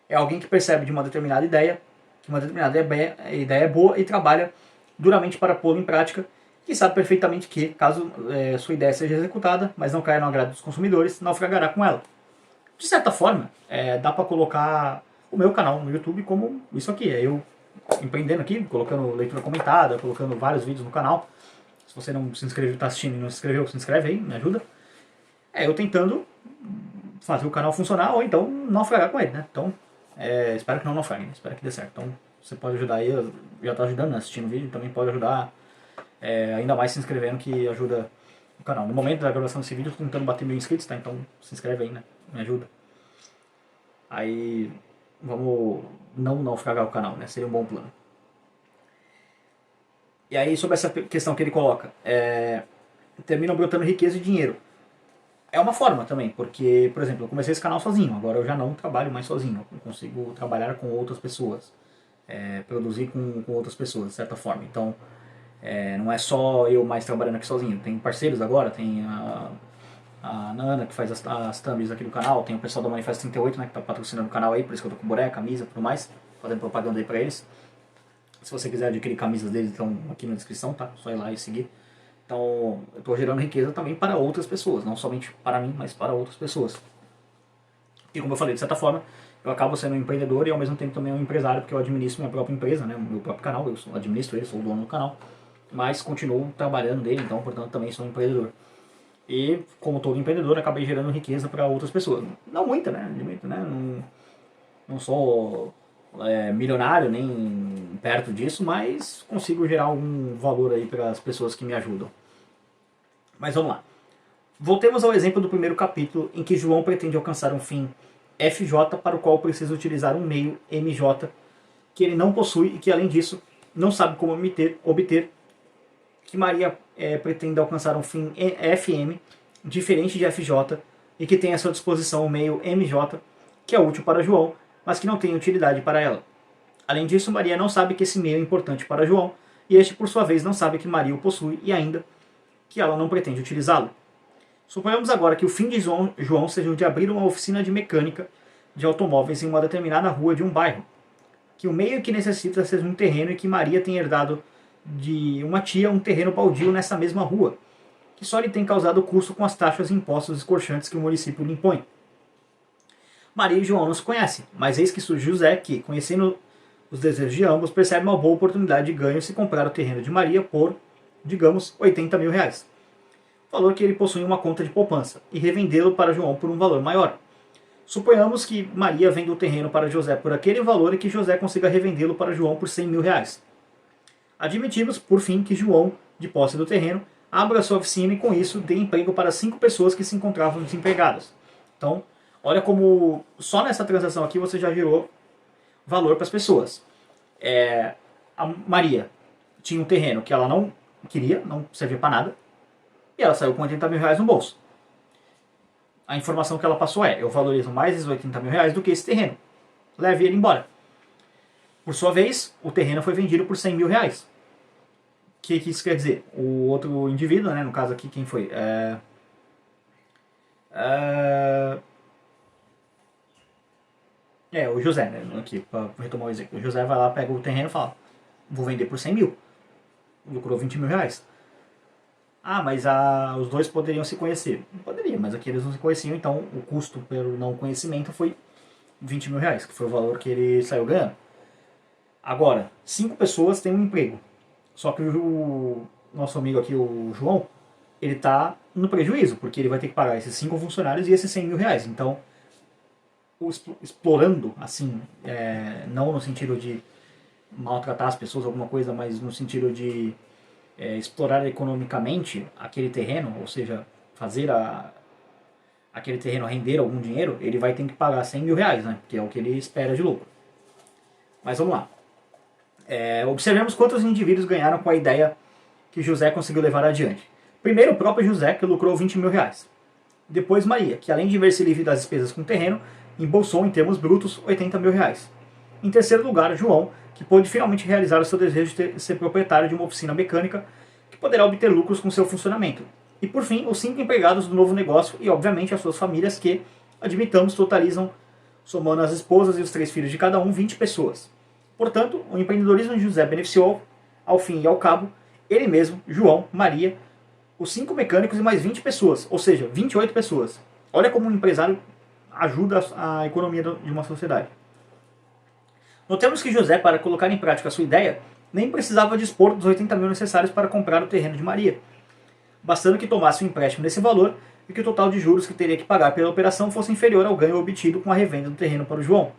Speaker 1: É alguém que percebe de uma determinada ideia, que uma determinada ideia é boa e trabalha duramente para pô-la em prática, que sabe perfeitamente que, caso sua ideia seja executada, mas não caia no agrado dos consumidores, naufragará com ela. De certa forma, dá para colocar o meu canal no YouTube como isso aqui, é eu empreendendo aqui, colocando leitura comentada, colocando vários vídeos no canal. Se você não se inscreveu, está assistindo e não se inscreveu, se inscreve aí, me ajuda. Eu tentando fazer o canal funcionar ou então naufragar com ele, né? Então, espero que não naufrague, né? Espero que dê certo. Então, você pode ajudar aí, já está ajudando, né? Assistindo o vídeo, também pode ajudar ainda mais se inscrevendo, que ajuda o canal. No momento da gravação desse vídeo, eu estou tentando bater 1000 inscritos, tá? Então, se inscreve aí, né? Me ajuda. Aí, vamos não naufragar o canal, né? Seria um bom plano. E aí, sobre essa questão que ele coloca, terminam brotando riqueza e dinheiro. É uma forma também, porque, por exemplo, eu comecei esse canal sozinho, agora eu já não trabalho mais sozinho, eu consigo trabalhar com outras pessoas, produzir com outras pessoas, de certa forma. Então, não é só eu mais trabalhando aqui sozinho, tem parceiros agora, tem a Nana, que faz as thumbs aqui do canal, tem o pessoal do Manifesto 38, né, que tá patrocinando o canal aí, por isso que eu tô com boné, camisa e tudo mais, fazendo propaganda aí pra eles. Se você quiser adquirir camisas deles, estão aqui na descrição, tá? Só ir lá e seguir. Então, eu tô gerando riqueza também para outras pessoas, não somente para mim, mas para outras pessoas. E como eu falei, de certa forma, eu acabo sendo um empreendedor e ao mesmo tempo também um empresário, porque eu administro minha própria empresa, né, o meu próprio canal, eu administro ele, sou o dono do canal, mas continuo trabalhando nele, então, portanto, também sou um empreendedor. E, como todo empreendedor, acabei gerando riqueza para outras pessoas. Não muita, né? Não sou milionário, nem perto disso, mas consigo gerar algum valor aí para as pessoas que me ajudam. Mas vamos lá. Voltemos ao exemplo do primeiro capítulo, em que João pretende alcançar um fim FJ para o qual precisa utilizar um meio MJ que ele não possui e que, além disso, não sabe como obter, que Maria pretende alcançar um fim FM diferente de FJ e que tem à sua disposição o meio MJ, que é útil para João, mas que não tem utilidade para ela. Além disso, Maria não sabe que esse meio é importante para João, e este, por sua vez, não sabe que Maria o possui e ainda que ela não pretende utilizá-lo. Suponhamos agora que o fim de João seja o de abrir uma oficina de mecânica de automóveis em uma determinada rua de um bairro, que o meio que necessita seja um terreno e que Maria tem herdado de uma tia um terreno baldio nessa mesma rua, que só lhe tem causado custo com as taxas e impostos escorchantes que o município lhe impõe. Maria e João não se conhecem, mas eis que surge José, que, conhecendo os desejos de ambos, percebe uma boa oportunidade de ganho se comprar o terreno de Maria por, digamos, 80 mil reais. Valor que ele possui em uma conta de poupança, e revendê-lo para João por um valor maior. Suponhamos que Maria venda o terreno para José por aquele valor e que José consiga revendê-lo para João por 100 mil reais. Admitimos, por fim, que João, de posse do terreno, abra sua oficina e com isso dê emprego para 5 pessoas que se encontravam desempregadas. Então, olha como só nessa transação aqui você já gerou valor para as pessoas. A Maria tinha um terreno que ela não queria, não servia para nada, e ela saiu com 80 mil reais no bolso. A informação que ela passou é: eu valorizo mais esses 80 mil reais do que esse terreno. Leve ele embora. Por sua vez, o terreno foi vendido por 100 mil reais. O que isso quer dizer? O outro indivíduo, né, no caso aqui, quem foi? O José, né, aqui, para retomar o exemplo. O José vai lá, pega o terreno e fala: vou vender por 100 mil. Lucrou 20 mil reais. Ah, mas os dois poderiam se conhecer. Não poderia, mas aqui eles não se conheciam, então o custo pelo não conhecimento foi 20 mil reais, que foi o valor que ele saiu ganhando. Agora, 5 pessoas têm um emprego. Só que o nosso amigo aqui, o João, ele está no prejuízo, porque ele vai ter que pagar esses 5 funcionários e esses 100 mil reais. Então, explorando, assim, não no sentido de maltratar as pessoas, alguma coisa, mas no sentido de explorar economicamente aquele terreno, ou seja, fazer aquele terreno render algum dinheiro, ele vai ter que pagar 100 mil reais, né? Que é o que ele espera de lucro. Mas vamos lá. Observemos quantos indivíduos ganharam com a ideia que José conseguiu levar adiante. Primeiro, o próprio José, que lucrou 20 mil reais. Depois, Maria, que além de ver-se livre das despesas com o terreno, embolsou em termos brutos 80 mil reais. Em terceiro lugar, João, que pôde finalmente realizar o seu desejo de ser proprietário de uma oficina mecânica que poderá obter lucros com seu funcionamento. E por fim, os 5 empregados do novo negócio e, obviamente, as suas famílias que, admitamos, totalizam, somando as esposas e os 3 filhos de cada um, 20 pessoas. Portanto, o empreendedorismo de José beneficiou, ao fim e ao cabo, ele mesmo, João, Maria, os 5 mecânicos e mais 20 pessoas, ou seja, 28 pessoas. Olha como um empresário ajuda a economia de uma sociedade. Notemos que José, para colocar em prática a sua ideia, nem precisava dispor dos 80 mil necessários para comprar o terreno de Maria, bastando que tomasse um empréstimo nesse valor e que o total de juros que teria que pagar pela operação fosse inferior ao ganho obtido com a revenda do terreno para o João.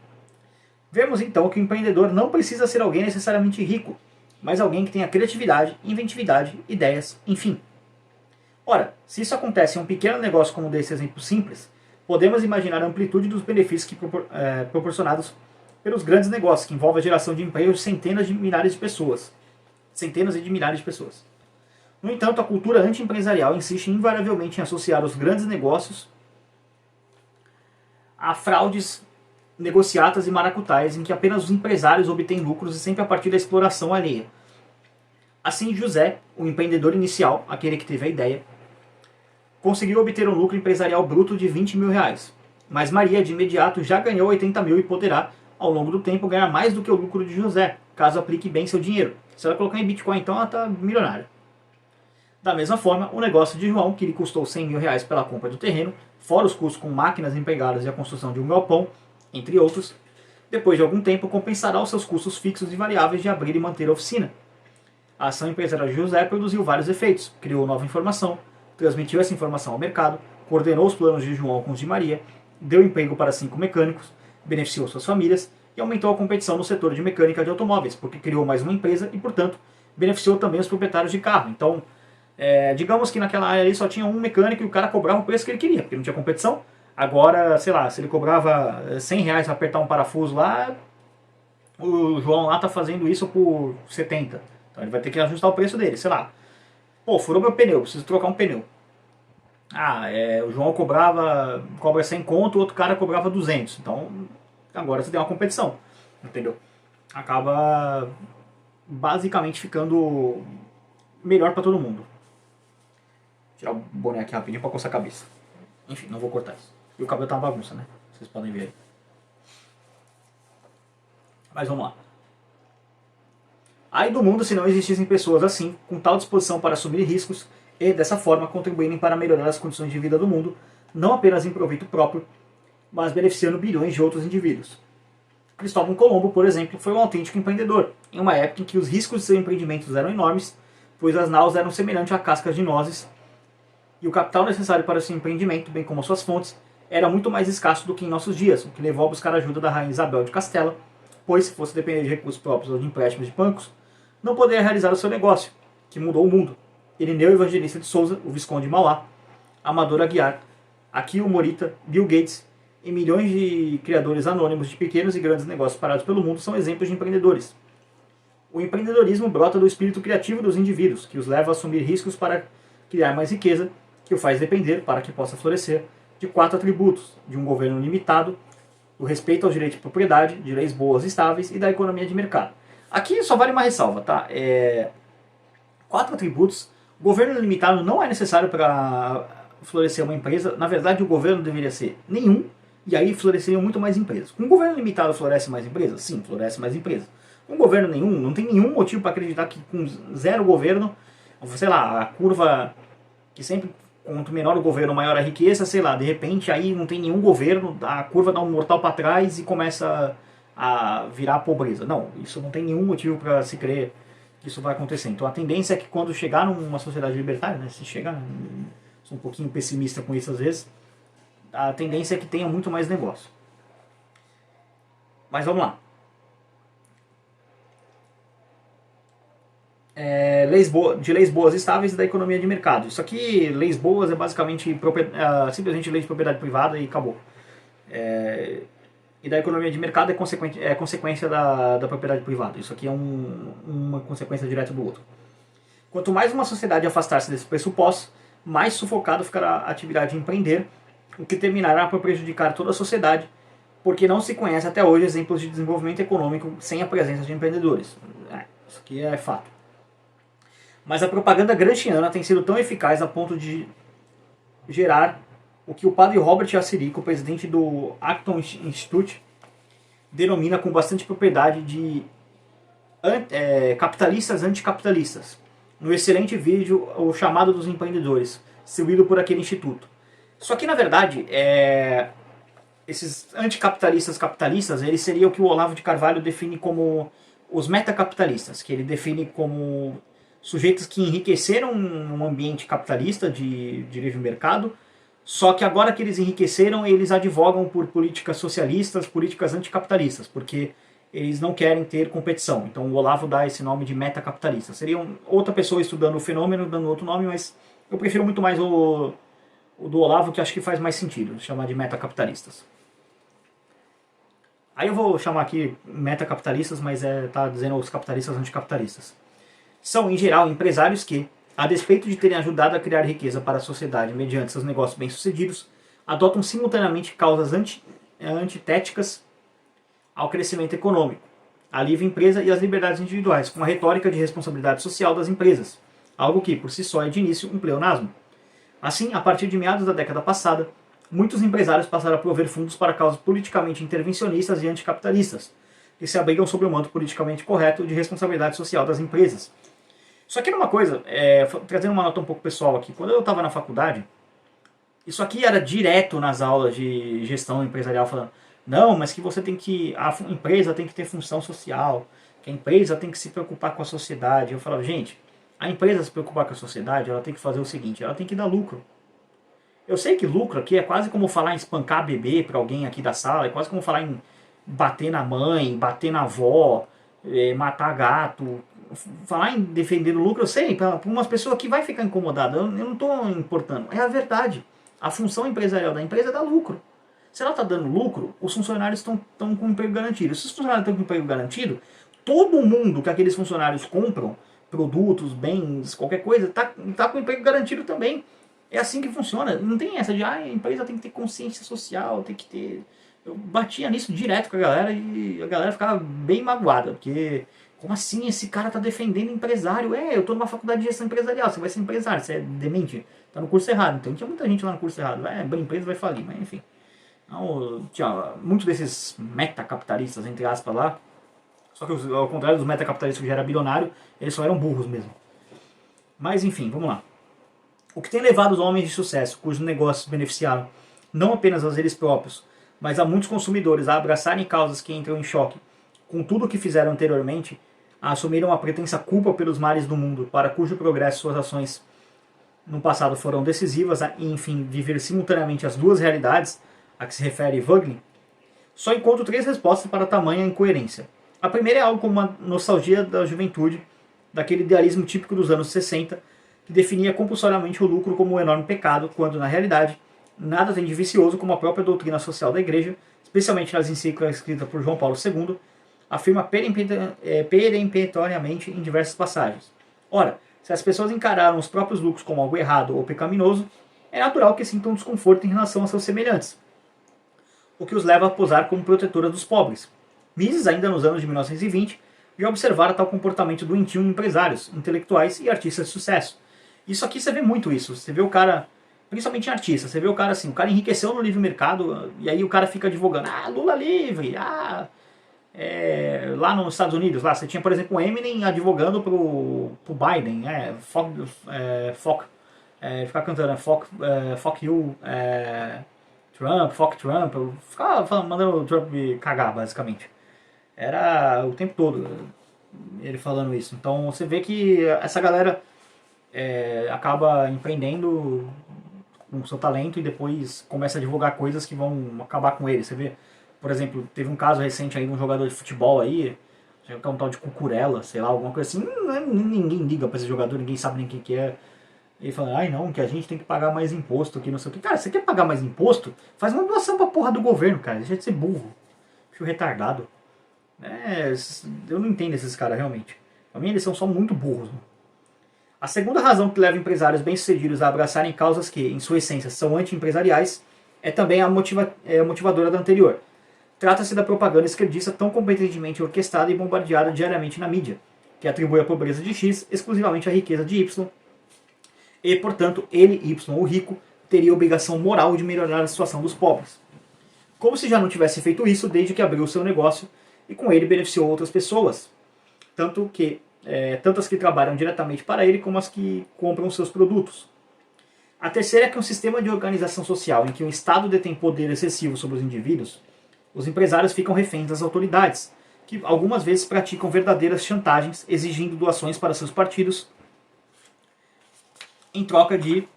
Speaker 1: Vemos então que o empreendedor não precisa ser alguém necessariamente rico, mas alguém que tenha criatividade, inventividade, ideias, enfim. Ora, se isso acontece em um pequeno negócio como desse exemplo simples, podemos imaginar a amplitude dos benefícios proporcionados pelos grandes negócios, que envolvem a geração de emprego de centenas de milhares de pessoas. Centenas e de milhares de pessoas. No entanto, a cultura anti-empresarial insiste invariavelmente em associar os grandes negócios a fraudes negociatas e maracutais em que apenas os empresários obtêm lucros e sempre a partir da exploração alheia. Assim, José, o empreendedor inicial, aquele que teve a ideia, conseguiu obter um lucro empresarial bruto de 20 mil reais. Mas Maria, de imediato, já ganhou 80 mil e poderá, ao longo do tempo, ganhar mais do que o lucro de José, caso aplique bem seu dinheiro. Se ela colocar em Bitcoin, então ela está milionária. Da mesma forma, o negócio de João, que lhe custou 100 mil reais pela compra do terreno, fora os custos com máquinas empregadas e a construção de um galpão, entre outros, depois de algum tempo compensará os seus custos fixos e variáveis de abrir e manter a oficina. A ação empresarial de José produziu vários efeitos, criou nova informação, transmitiu essa informação ao mercado, coordenou os planos de João com os de Maria, deu emprego para 5 mecânicos, beneficiou suas famílias e aumentou a competição no setor de mecânica de automóveis, porque criou mais uma empresa e, portanto, beneficiou também os proprietários de carro. Então, digamos que naquela área ali só tinha um mecânico e o cara cobrava o preço que ele queria, porque não tinha competição. Agora, sei lá, se ele cobrava 100 reais para apertar um parafuso lá, o João lá tá fazendo isso por 70. Então ele vai ter que ajustar o preço dele, sei lá. Pô, furou meu pneu, preciso trocar um pneu. O João cobra 100 conto, o outro cara cobrava 200. Então, agora você tem uma competição, entendeu? Acaba basicamente ficando melhor para todo mundo. Vou tirar o boné aqui rapidinho para coçar a cabeça. Enfim, não vou cortar isso. E o cabelo tá uma bagunça, né? Vocês podem ver aí. Mas vamos lá. Ai do mundo se não existissem pessoas assim, com tal disposição para assumir riscos e, dessa forma, contribuírem para melhorar as condições de vida do mundo, não apenas em proveito próprio, mas beneficiando bilhões de outros indivíduos. Cristóvão Colombo, por exemplo, foi um autêntico empreendedor, em uma época em que os riscos de seus empreendimentos eram enormes, pois as naus eram semelhantes a cascas de nozes, e o capital necessário para seu empreendimento, bem como as suas fontes, era muito mais escasso do que em nossos dias, o que levou a buscar a ajuda da rainha Isabel de Castela, pois, se fosse depender de recursos próprios ou de empréstimos de bancos, não poderia realizar o seu negócio, que mudou o mundo. Irineu Evangelista de Souza, o Visconde de Mauá, Amador Aguiar, Akio Morita, Bill Gates e milhões de criadores anônimos de pequenos e grandes negócios parados pelo mundo são exemplos de empreendedores. O empreendedorismo brota do espírito criativo dos indivíduos, que os leva a assumir riscos para criar mais riqueza, que o faz depender, para que possa florescer, de 4 atributos: de um governo limitado, do respeito aos direitos de propriedade, de leis boas e estáveis e da economia de mercado. Aqui só vale uma ressalva, tá? 4 atributos. O governo limitado não é necessário para florescer uma empresa. Na verdade, o governo deveria ser nenhum, e aí floresceriam muito mais empresas. Com um governo limitado floresce mais empresas? Sim, floresce mais empresas. Com um governo nenhum, não tem nenhum motivo para acreditar que com 0 governo, sei lá, a curva que sempre, quanto menor o governo, maior a riqueza, sei lá, de repente aí não tem nenhum governo, a curva dá um mortal para trás e começa a virar a pobreza. Não, isso não tem nenhum motivo para se crer que isso vai acontecer. Então a tendência é que quando chegar numa sociedade libertária, né, se chegar, sou um pouquinho pessimista com isso às vezes, a tendência é que tenha muito mais negócio. Mas vamos lá. De leis boas e estáveis e da economia de mercado. Isso aqui, leis boas, é basicamente simplesmente lei de propriedade privada e acabou. E da economia de mercado é consequência da propriedade privada. Isso aqui é uma consequência direta do outro. Quanto mais uma sociedade afastar-se desse pressuposto, mais sufocado ficará a atividade de empreender, o que terminará por prejudicar toda a sociedade, porque não se conhece até hoje exemplos de desenvolvimento econômico sem a presença de empreendedores. Isso aqui é fato. Mas a propaganda gramsciana tem sido tão eficaz a ponto de gerar o que o padre Robert Assirico, presidente do Acton Institute, denomina com bastante propriedade de capitalistas anticapitalistas, no excelente vídeo O Chamado dos Empreendedores, distribuído por aquele instituto. Só que, na verdade, esses anticapitalistas capitalistas, eles seriam o que o Olavo de Carvalho define como os metacapitalistas, que ele define como sujeitos que enriqueceram num ambiente capitalista de livre mercado, só que agora que eles enriqueceram, eles advogam por políticas socialistas, políticas anticapitalistas, porque eles não querem ter competição. Então o Olavo dá esse nome de metacapitalista. Seria outra pessoa estudando o fenômeno, dando outro nome, mas eu prefiro muito mais o do Olavo, que acho que faz mais sentido, chamar de metacapitalistas. Aí eu vou chamar aqui metacapitalistas, mas tá dizendo os capitalistas anticapitalistas. São, em geral, empresários que, a despeito de terem ajudado a criar riqueza para a sociedade mediante seus negócios bem-sucedidos, adotam simultaneamente causas antitéticas ao crescimento econômico, à livre empresa e às liberdades individuais, com a retórica de responsabilidade social das empresas, algo que, por si só, é de início um pleonasmo. Assim, a partir de meados da década passada, muitos empresários passaram a prover fundos para causas politicamente intervencionistas e anticapitalistas, que se abrigam sob o manto politicamente correto de responsabilidade social das empresas. Só que uma coisa, trazendo uma nota um pouco pessoal aqui, quando eu estava na faculdade, isso aqui era direto nas aulas de gestão empresarial, falando, não, mas que a empresa tem que ter função social, que a empresa tem que se preocupar com a sociedade. Eu falava, gente, a empresa se preocupar com a sociedade, ela tem que fazer o seguinte, ela tem que dar lucro. Eu sei que lucro aqui é quase como falar em espancar bebê para alguém aqui da sala, é quase como falar em bater na mãe, bater na avó, matar gato. Falar em defender o lucro, eu sei, para umas pessoas que vai ficar incomodada, eu não estou importando. É a verdade. A função empresarial da empresa é dar lucro. Se ela está dando lucro, os funcionários estão com emprego garantido. Se os funcionários estão com emprego garantido, todo mundo que aqueles funcionários compram, produtos, bens, qualquer coisa, está com emprego garantido também. É assim que funciona. Não tem essa de, a empresa tem que ter consciência social, tem que ter... Eu batia nisso direto com a galera e a galera ficava bem magoada, porque... Como assim esse cara tá defendendo empresário? Eu tô numa faculdade de gestão empresarial, você vai ser empresário, você é demente, tá no curso errado. Então tinha muita gente lá no curso errado, a empresa vai falir, mas enfim. Então, tinha muitos desses metacapitalistas, entre aspas, lá, só que ao contrário dos metacapitalistas que já eram bilionários, eles só eram burros mesmo. Mas enfim, vamos lá. O que tem levado os homens de sucesso, cujos negócios beneficiaram não apenas a eles próprios, mas a muitos consumidores a abraçarem causas que entram em choque com tudo o que fizeram anteriormente, assumiram a pretensa culpa pelos males do mundo, para cujo progresso suas ações no passado foram decisivas, e enfim, viver simultaneamente as duas realidades a que se refere Wögling, só encontro 3 respostas para tamanha incoerência. A primeira é algo como uma nostalgia da juventude daquele idealismo típico dos anos 60, que definia compulsoriamente o lucro como um enorme pecado, quando, na realidade, nada tem de vicioso como a própria doutrina social da Igreja, especialmente nas encíclicas escritas por João Paulo II, afirma peremptoriamente em diversas passagens. Ora, se as pessoas encararam os próprios lucros como algo errado ou pecaminoso, é natural que sintam desconforto em relação a seus semelhantes, o que os leva a posar como protetora dos pobres. Mises, ainda nos anos de 1920, já observara tal comportamento doentio em empresários, intelectuais e artistas de sucesso. Isso aqui você vê muito isso. Você vê o cara, principalmente em artista, você vê o cara assim, o cara enriqueceu no livre mercado, e aí o cara fica advogando, Lula livre, lá nos Estados Unidos, lá você tinha, por exemplo, o Eminem advogando pro Biden, ficar cantando, fuck you, fuck Trump, eu ficava mandando o Trump cagar, basicamente. Era o tempo todo ele falando isso. Então você vê que essa galera acaba empreendendo com o seu talento e depois começa a divulgar coisas que vão acabar com ele. Você vê, por exemplo, teve um caso recente aí de um jogador de futebol aí, que é um tal de Cucurella, sei lá, alguma coisa assim. Ninguém liga pra esse jogador, ninguém sabe nem quem que é. Ele fala, não, que a gente tem que pagar mais imposto, que não sei o que. Cara, você quer pagar mais imposto? Faz uma doação pra porra do governo, cara. Deixa de ser burro. Fico retardado. Eu não entendo esses caras, realmente. Pra mim, eles são só muito burros. A segunda razão que leva empresários bem-sucedidos a abraçarem causas que, em sua essência, são anti-empresariais é também a motivadora da anterior. Trata-se da propaganda esquerdista tão competentemente orquestrada e bombardeada diariamente na mídia, que atribui a pobreza de X exclusivamente à riqueza de Y, e, portanto, ele, Y, o rico, teria a obrigação moral de melhorar a situação dos pobres. Como se já não tivesse feito isso desde que abriu o seu negócio e com ele beneficiou outras pessoas, tanto as que trabalham diretamente para ele como as que compram seus produtos. A terceira é que um sistema de organização social em que o Estado detém poder excessivo sobre os indivíduos, os empresários ficam reféns das autoridades, que algumas vezes praticam verdadeiras chantagens exigindo doações para seus partidos em troca de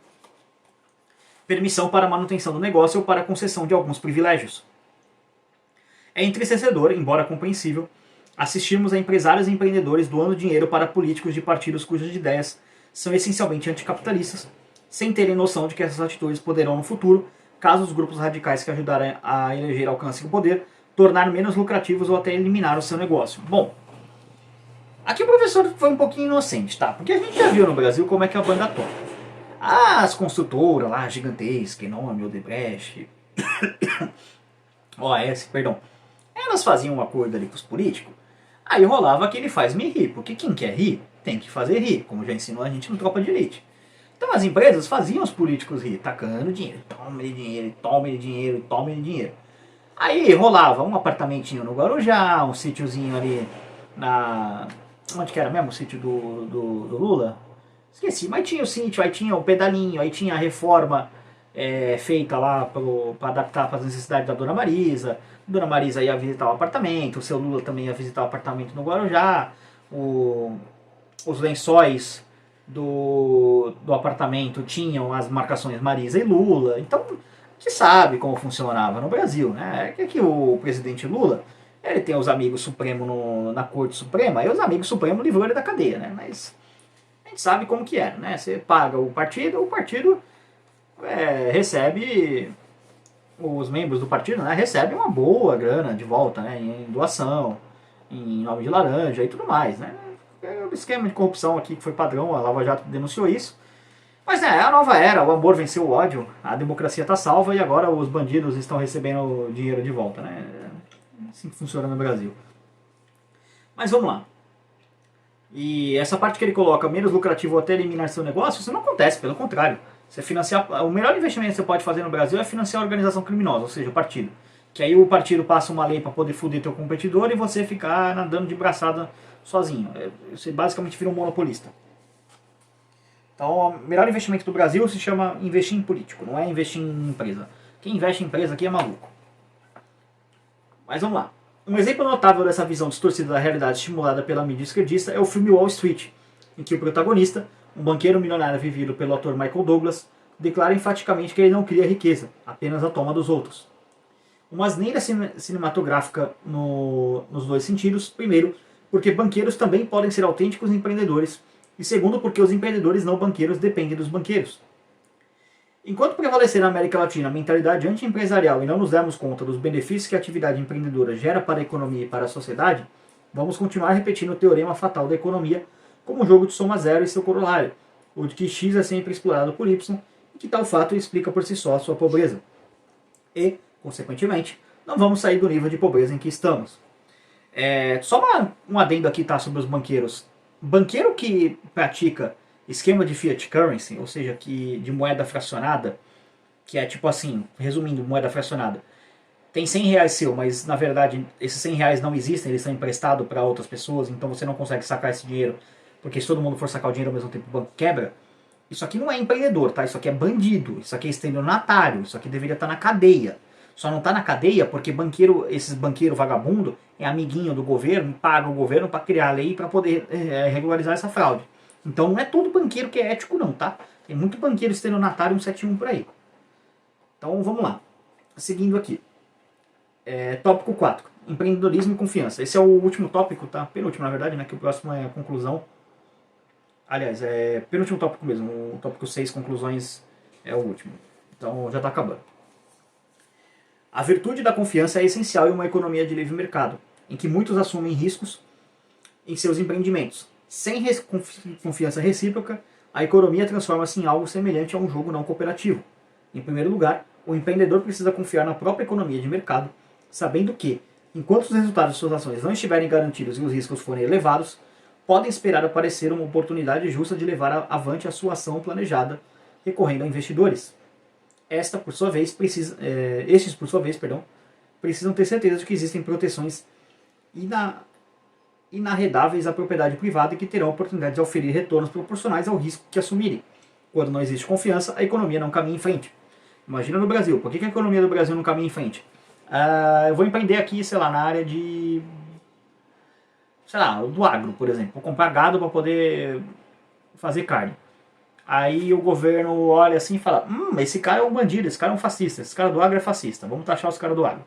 Speaker 1: permissão para a manutenção do negócio ou para a concessão de alguns privilégios. É entristecedor, embora compreensível, assistirmos a empresários e empreendedores doando dinheiro para políticos de partidos cujas ideias são essencialmente anticapitalistas, sem terem noção de que essas atitudes poderão no futuro, caso os grupos radicais que ajudarem a eleger alcancem o poder, tornar menos lucrativos ou até eliminar o seu negócio. Bom, aqui o professor foi um pouquinho inocente, tá? Porque a gente já viu no Brasil como é que a banda toca. As construtoras lá, gigantescas, Nome, Odebrecht, OAS, perdão, elas faziam um acordo ali com os políticos, aí rolava aquele faz-me rir, porque quem quer rir, tem que fazer rir, como já ensinou a gente no Tropa de Elite. Então as empresas faziam os políticos rir, tacando dinheiro, tome dinheiro, tome dinheiro, tome dinheiro. Aí rolava um apartamentinho no Guarujá, um sítiozinho ali onde que era mesmo o sítio do Lula? Esqueci, mas tinha o sítio, aí tinha o pedalinho, aí tinha a reforma feita lá para adaptar para as necessidades da Dona Marisa. Dona Marisa ia visitar o apartamento, o seu Lula também ia visitar o apartamento no Guarujá. Os lençóis do apartamento tinham as marcações Marisa e Lula. Então, a gente sabe como funcionava no Brasil, né? É que o presidente Lula, ele tem os amigos supremos na Corte Suprema, e os amigos supremos livrou ele da cadeia, né? Mas a gente sabe como que é, né? Você paga o partido recebe, os membros do partido, né, recebem uma boa grana de volta, né, em doação, em nome de laranja e tudo mais, né? É o esquema de corrupção aqui que foi padrão, a Lava Jato denunciou isso. Mas é a nova era, o amor venceu o ódio, a democracia está salva e agora os bandidos estão recebendo dinheiro de volta, né? É assim que funciona no Brasil. Mas vamos lá. E essa parte que ele coloca, menos lucrativo até eliminar seu negócio, isso não acontece, pelo contrário. Você financiar, o melhor investimento que você pode fazer no Brasil é financiar a organização criminosa, ou seja, o partido. Que aí o partido passa uma lei para poder foder teu competidor e você ficar nadando de braçada sozinho. Você basicamente vira um monopolista. Então, o melhor investimento do Brasil se chama investir em político, não é investir em empresa. Quem investe em empresa aqui é maluco. Mas vamos lá. Um exemplo notável dessa visão distorcida da realidade estimulada pela mídia esquerdista é o filme Wall Street, em que o protagonista, um banqueiro milionário vivido pelo ator Michael Douglas, declara enfaticamente que ele não cria riqueza, apenas a toma dos outros. Uma asneira cinematográfica nos dois sentidos. Primeiro, porque banqueiros também podem ser autênticos empreendedores, e segundo, porque os empreendedores não banqueiros dependem dos banqueiros. Enquanto prevalecer na América Latina a mentalidade anti-empresarial e não nos dermos conta dos benefícios que a atividade empreendedora gera para a economia e para a sociedade, vamos continuar repetindo o teorema fatal da economia como um jogo de soma zero e seu corolário, o de que x é sempre explorado por y, e que tal fato explica por si só a sua pobreza. E, consequentemente, não vamos sair do nível de pobreza em que estamos. Só um adendo aqui, tá, sobre os banqueiros. Banqueiro que pratica esquema de fiat currency, ou seja, de moeda fracionada, que é tipo assim, resumindo, moeda fracionada, tem 100 reais seu, mas na verdade esses 100 reais não existem, eles são emprestados para outras pessoas, então você não consegue sacar esse dinheiro, porque se todo mundo for sacar o dinheiro ao mesmo tempo o banco quebra. Isso aqui não é empreendedor, tá? Isso aqui é bandido, isso aqui é estelionatário, isso aqui deveria estar na cadeia. Só não está na cadeia porque esses banqueiros vagabundo é amiguinho do governo, paga o governo para criar a lei para poder regularizar essa fraude. Então não é todo banqueiro que é ético não, tá? Tem muito banqueiro estelionatário 171 por aí. Então vamos lá. Seguindo aqui. Tópico 4. Empreendedorismo e confiança. Esse é o último tópico, tá? Penúltimo, na verdade, né? Que o próximo é a conclusão. Aliás, é penúltimo tópico mesmo. O tópico 6, conclusões, é o último. Então já está acabando. A virtude da confiança é essencial em uma economia de livre mercado, em que muitos assumem riscos em seus empreendimentos. Sem confiança recíproca, a economia transforma-se em algo semelhante a um jogo não cooperativo. Em primeiro lugar, o empreendedor precisa confiar na própria economia de mercado, sabendo que, enquanto os resultados de suas ações não estiverem garantidos e os riscos forem elevados, podem esperar aparecer uma oportunidade justa de levar avante a sua ação planejada, recorrendo a investidores. Estes, por sua vez, precisam ter certeza de que existem proteções inarredáveis à propriedade privada e que terão a oportunidade de oferir retornos proporcionais ao risco que assumirem. Quando não existe confiança, a economia não caminha em frente. Imagina no Brasil. Por que a economia do Brasil não caminha em frente? Eu vou empreender aqui, sei lá, na área de... sei lá, do agro, por exemplo. Vou comprar gado para poder fazer carne. Aí o governo olha assim e fala: esse cara é um bandido, esse cara é um fascista, esse cara do agro é fascista, vamos taxar os caras do agro.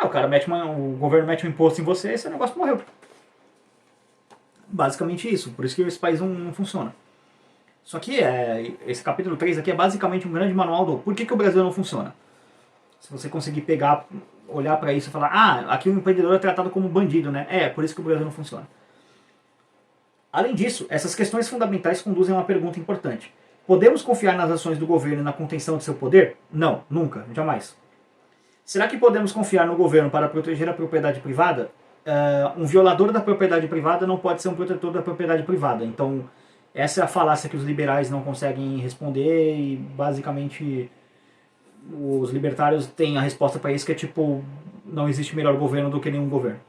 Speaker 1: O governo mete um imposto em você e esse negócio morreu. Basicamente isso, por isso que esse país não funciona. Só que esse capítulo 3 aqui é basicamente um grande manual do por que o Brasil não funciona. Se você conseguir olhar para isso e falar: aqui o empreendedor é tratado como bandido, né? Por isso que o Brasil não funciona. Além disso, essas questões fundamentais conduzem a uma pergunta importante. Podemos confiar nas ações do governo e na contenção de seu poder? Não, nunca, jamais. Será que podemos confiar no governo para proteger a propriedade privada? Um violador da propriedade privada não pode ser um protetor da propriedade privada. Então, essa é a falácia que os liberais não conseguem responder e, basicamente, os libertários têm a resposta para isso, que é tipo: não existe melhor governo do que nenhum governo.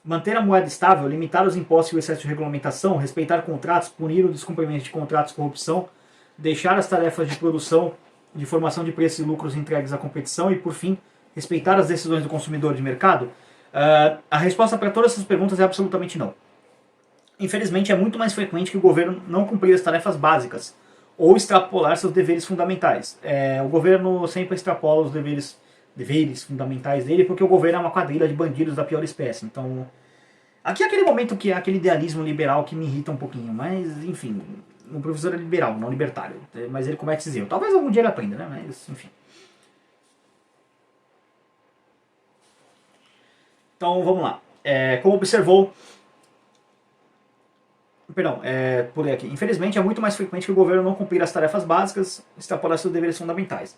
Speaker 1: Manter a moeda estável, limitar os impostos e o excesso de regulamentação, respeitar contratos, punir o descumprimento de contratos e corrupção, deixar as tarefas de produção, de formação de preços e lucros entregues à competição e, por fim, respeitar as decisões do consumidor de mercado? A resposta para todas essas perguntas é absolutamente não. Infelizmente, é muito mais frequente que o governo não cumprir as tarefas básicas ou extrapolar seus deveres fundamentais. O governo sempre extrapola os deveres fundamentais dele, porque o governo é uma quadrilha de bandidos da pior espécie. Então, aqui é aquele momento que é aquele idealismo liberal que me irrita um pouquinho, mas enfim, o professor é liberal, não libertário, mas ele comete esse erro. Talvez algum dia ele aprenda, né? Mas enfim. Então vamos lá. Como observou... pulei aqui. Infelizmente é muito mais frequente que o governo não cumprir as tarefas básicas, extrapolar seus deveres fundamentais.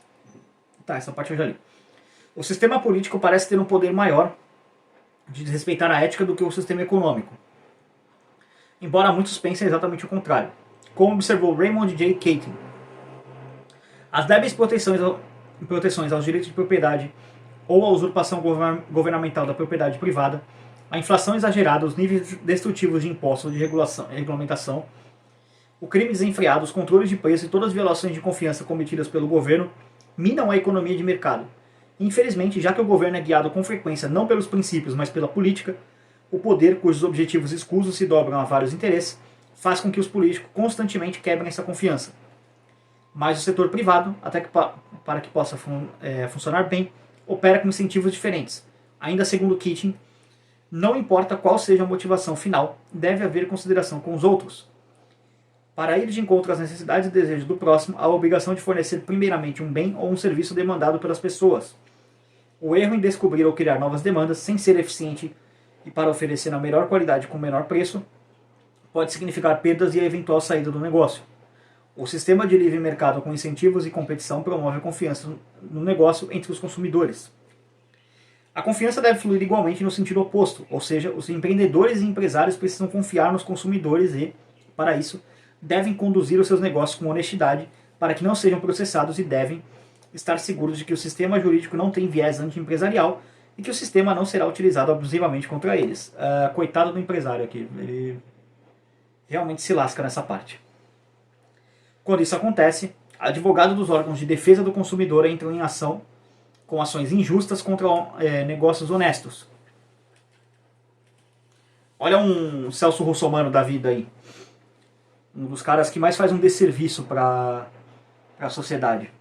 Speaker 1: Tá, essa parte eu já li. O sistema político parece ter um poder maior de desrespeitar a ética do que o sistema econômico, embora muitos pensem exatamente o contrário. Como observou Raymond J. Caton, as débeis proteções aos direitos de propriedade ou a usurpação governamental da propriedade privada, a inflação exagerada, os níveis destrutivos de impostos, de regulamentação, o crime desenfreado, os controles de preço e todas as violações de confiança cometidas pelo governo minam a economia de mercado. Infelizmente, já que o governo é guiado com frequência não pelos princípios, mas pela política, o poder, cujos objetivos escusos se dobram a vários interesses, faz com que os políticos constantemente quebrem essa confiança. Mas o setor privado, até que para que possa funcionar bem, opera com incentivos diferentes. Ainda segundo Keating, Não importa qual seja a motivação final, deve haver consideração com os outros. Para ir de encontro às necessidades e desejos do próximo, há a obrigação de fornecer primeiramente um bem ou um serviço demandado pelas pessoas. O erro em descobrir ou criar novas demandas sem ser eficiente e para oferecer na melhor qualidade com menor preço pode significar perdas e a eventual saída do negócio. O sistema de livre mercado com incentivos e competição promove a confiança no negócio entre os consumidores. A confiança deve fluir igualmente no sentido oposto, ou seja, os empreendedores e empresários precisam confiar nos consumidores e, para isso, devem conduzir os seus negócios com honestidade para que não sejam processados e devem estar seguros de que o sistema jurídico não tem viés anti-empresarial e que o sistema não será utilizado abusivamente contra eles. Coitado do empresário aqui, ele realmente se lasca nessa parte. Quando isso acontece, advogados dos órgãos de defesa do consumidor entram em ação com ações injustas contra negócios honestos. Olha um Celso Russomano da vida aí. Um dos caras que mais faz um desserviço para a sociedade.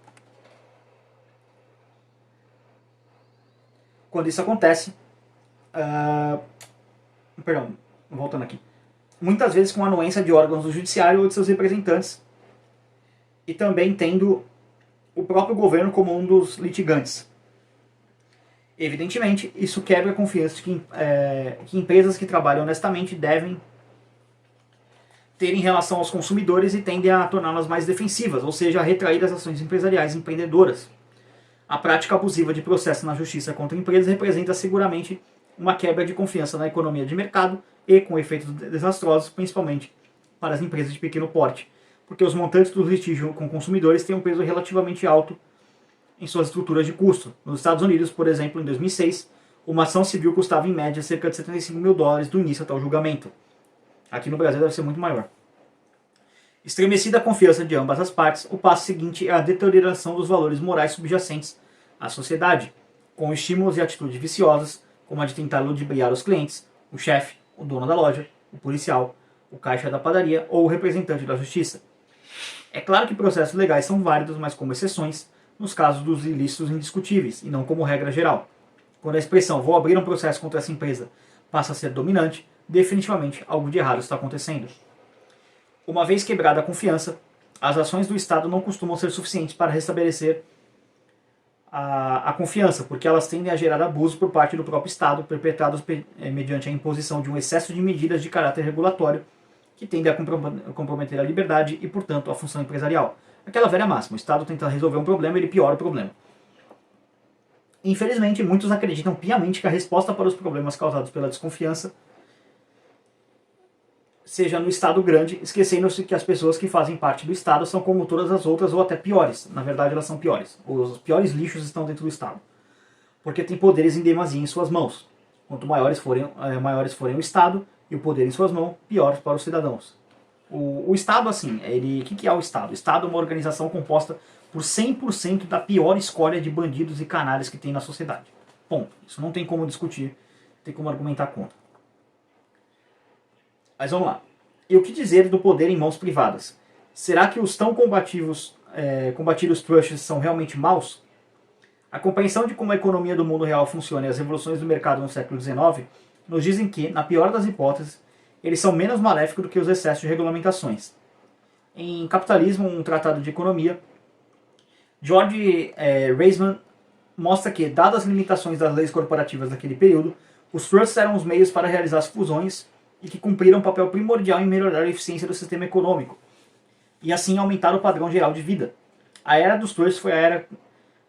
Speaker 1: Quando isso acontece, voltando aqui, muitas vezes com a anuência de órgãos do judiciário ou de seus representantes, e também tendo o próprio governo como um dos litigantes. Evidentemente, isso quebra a confiança de que empresas que trabalham honestamente devem ter em relação aos consumidores e tendem a torná-las mais defensivas, ou seja, a retrair as ações empresariais empreendedoras. A prática abusiva de processo na justiça contra empresas representa seguramente uma quebra de confiança na economia de mercado e com efeitos desastrosos, principalmente para as empresas de pequeno porte, porque os montantes do litígio com consumidores têm um peso relativamente alto em suas estruturas de custo. Nos Estados Unidos, por exemplo, em 2006, uma ação civil custava em média cerca de $75 mil do início até o julgamento. Aqui no Brasil deve ser muito maior. Estremecida a confiança de ambas as partes, o passo seguinte é a deterioração dos valores morais subjacentes à sociedade, com estímulos e atitudes viciosas, como a de tentar ludibriar os clientes, o chefe, o dono da loja, o policial, o caixa da padaria ou o representante da justiça. É claro que processos legais são válidos, mas como exceções, nos casos dos ilícitos indiscutíveis, e não como regra geral. Quando a expressão "vou abrir um processo contra essa empresa" passa a ser dominante, definitivamente algo de errado está acontecendo. Uma vez quebrada a confiança, as ações do Estado não costumam ser suficientes para restabelecer a confiança, porque elas tendem a gerar abusos por parte do próprio Estado, perpetrados mediante a imposição de um excesso de medidas de caráter regulatório, que tendem a comprometer a liberdade e, portanto, a função empresarial. Aquela velha máxima: o Estado tenta resolver um problema, ele piora o problema. Infelizmente, muitos acreditam piamente que a resposta para os problemas causados pela desconfiança seja no Estado grande, esquecendo-se que as pessoas que fazem parte do Estado são como todas as outras, ou até piores. Na verdade, elas são piores. Os piores lixos estão dentro do Estado, porque tem poderes em demasia em suas mãos. Quanto maiores forem o Estado e o poder em suas mãos, pior para os cidadãos. O Estado, assim, o que é o Estado? O Estado é uma organização composta por 100% da pior escória de bandidos e canalhas que tem na sociedade. Ponto. Isso não tem como discutir, tem como argumentar contra. Mas vamos lá. E o que dizer do poder em mãos privadas? Será que os tão combatidos trusts são realmente maus? A compreensão de como a economia do mundo real funciona e as revoluções do mercado no século XIX nos dizem que, na pior das hipóteses, eles são menos maléficos do que os excessos de regulamentações. Em Capitalismo, um tratado de economia, George Reisman mostra que, dadas as limitações das leis corporativas daquele período, os trusts eram os meios para realizar as fusões e que cumpriram um papel primordial em melhorar a eficiência do sistema econômico e assim aumentar o padrão geral de vida. A era dos trusts foi a era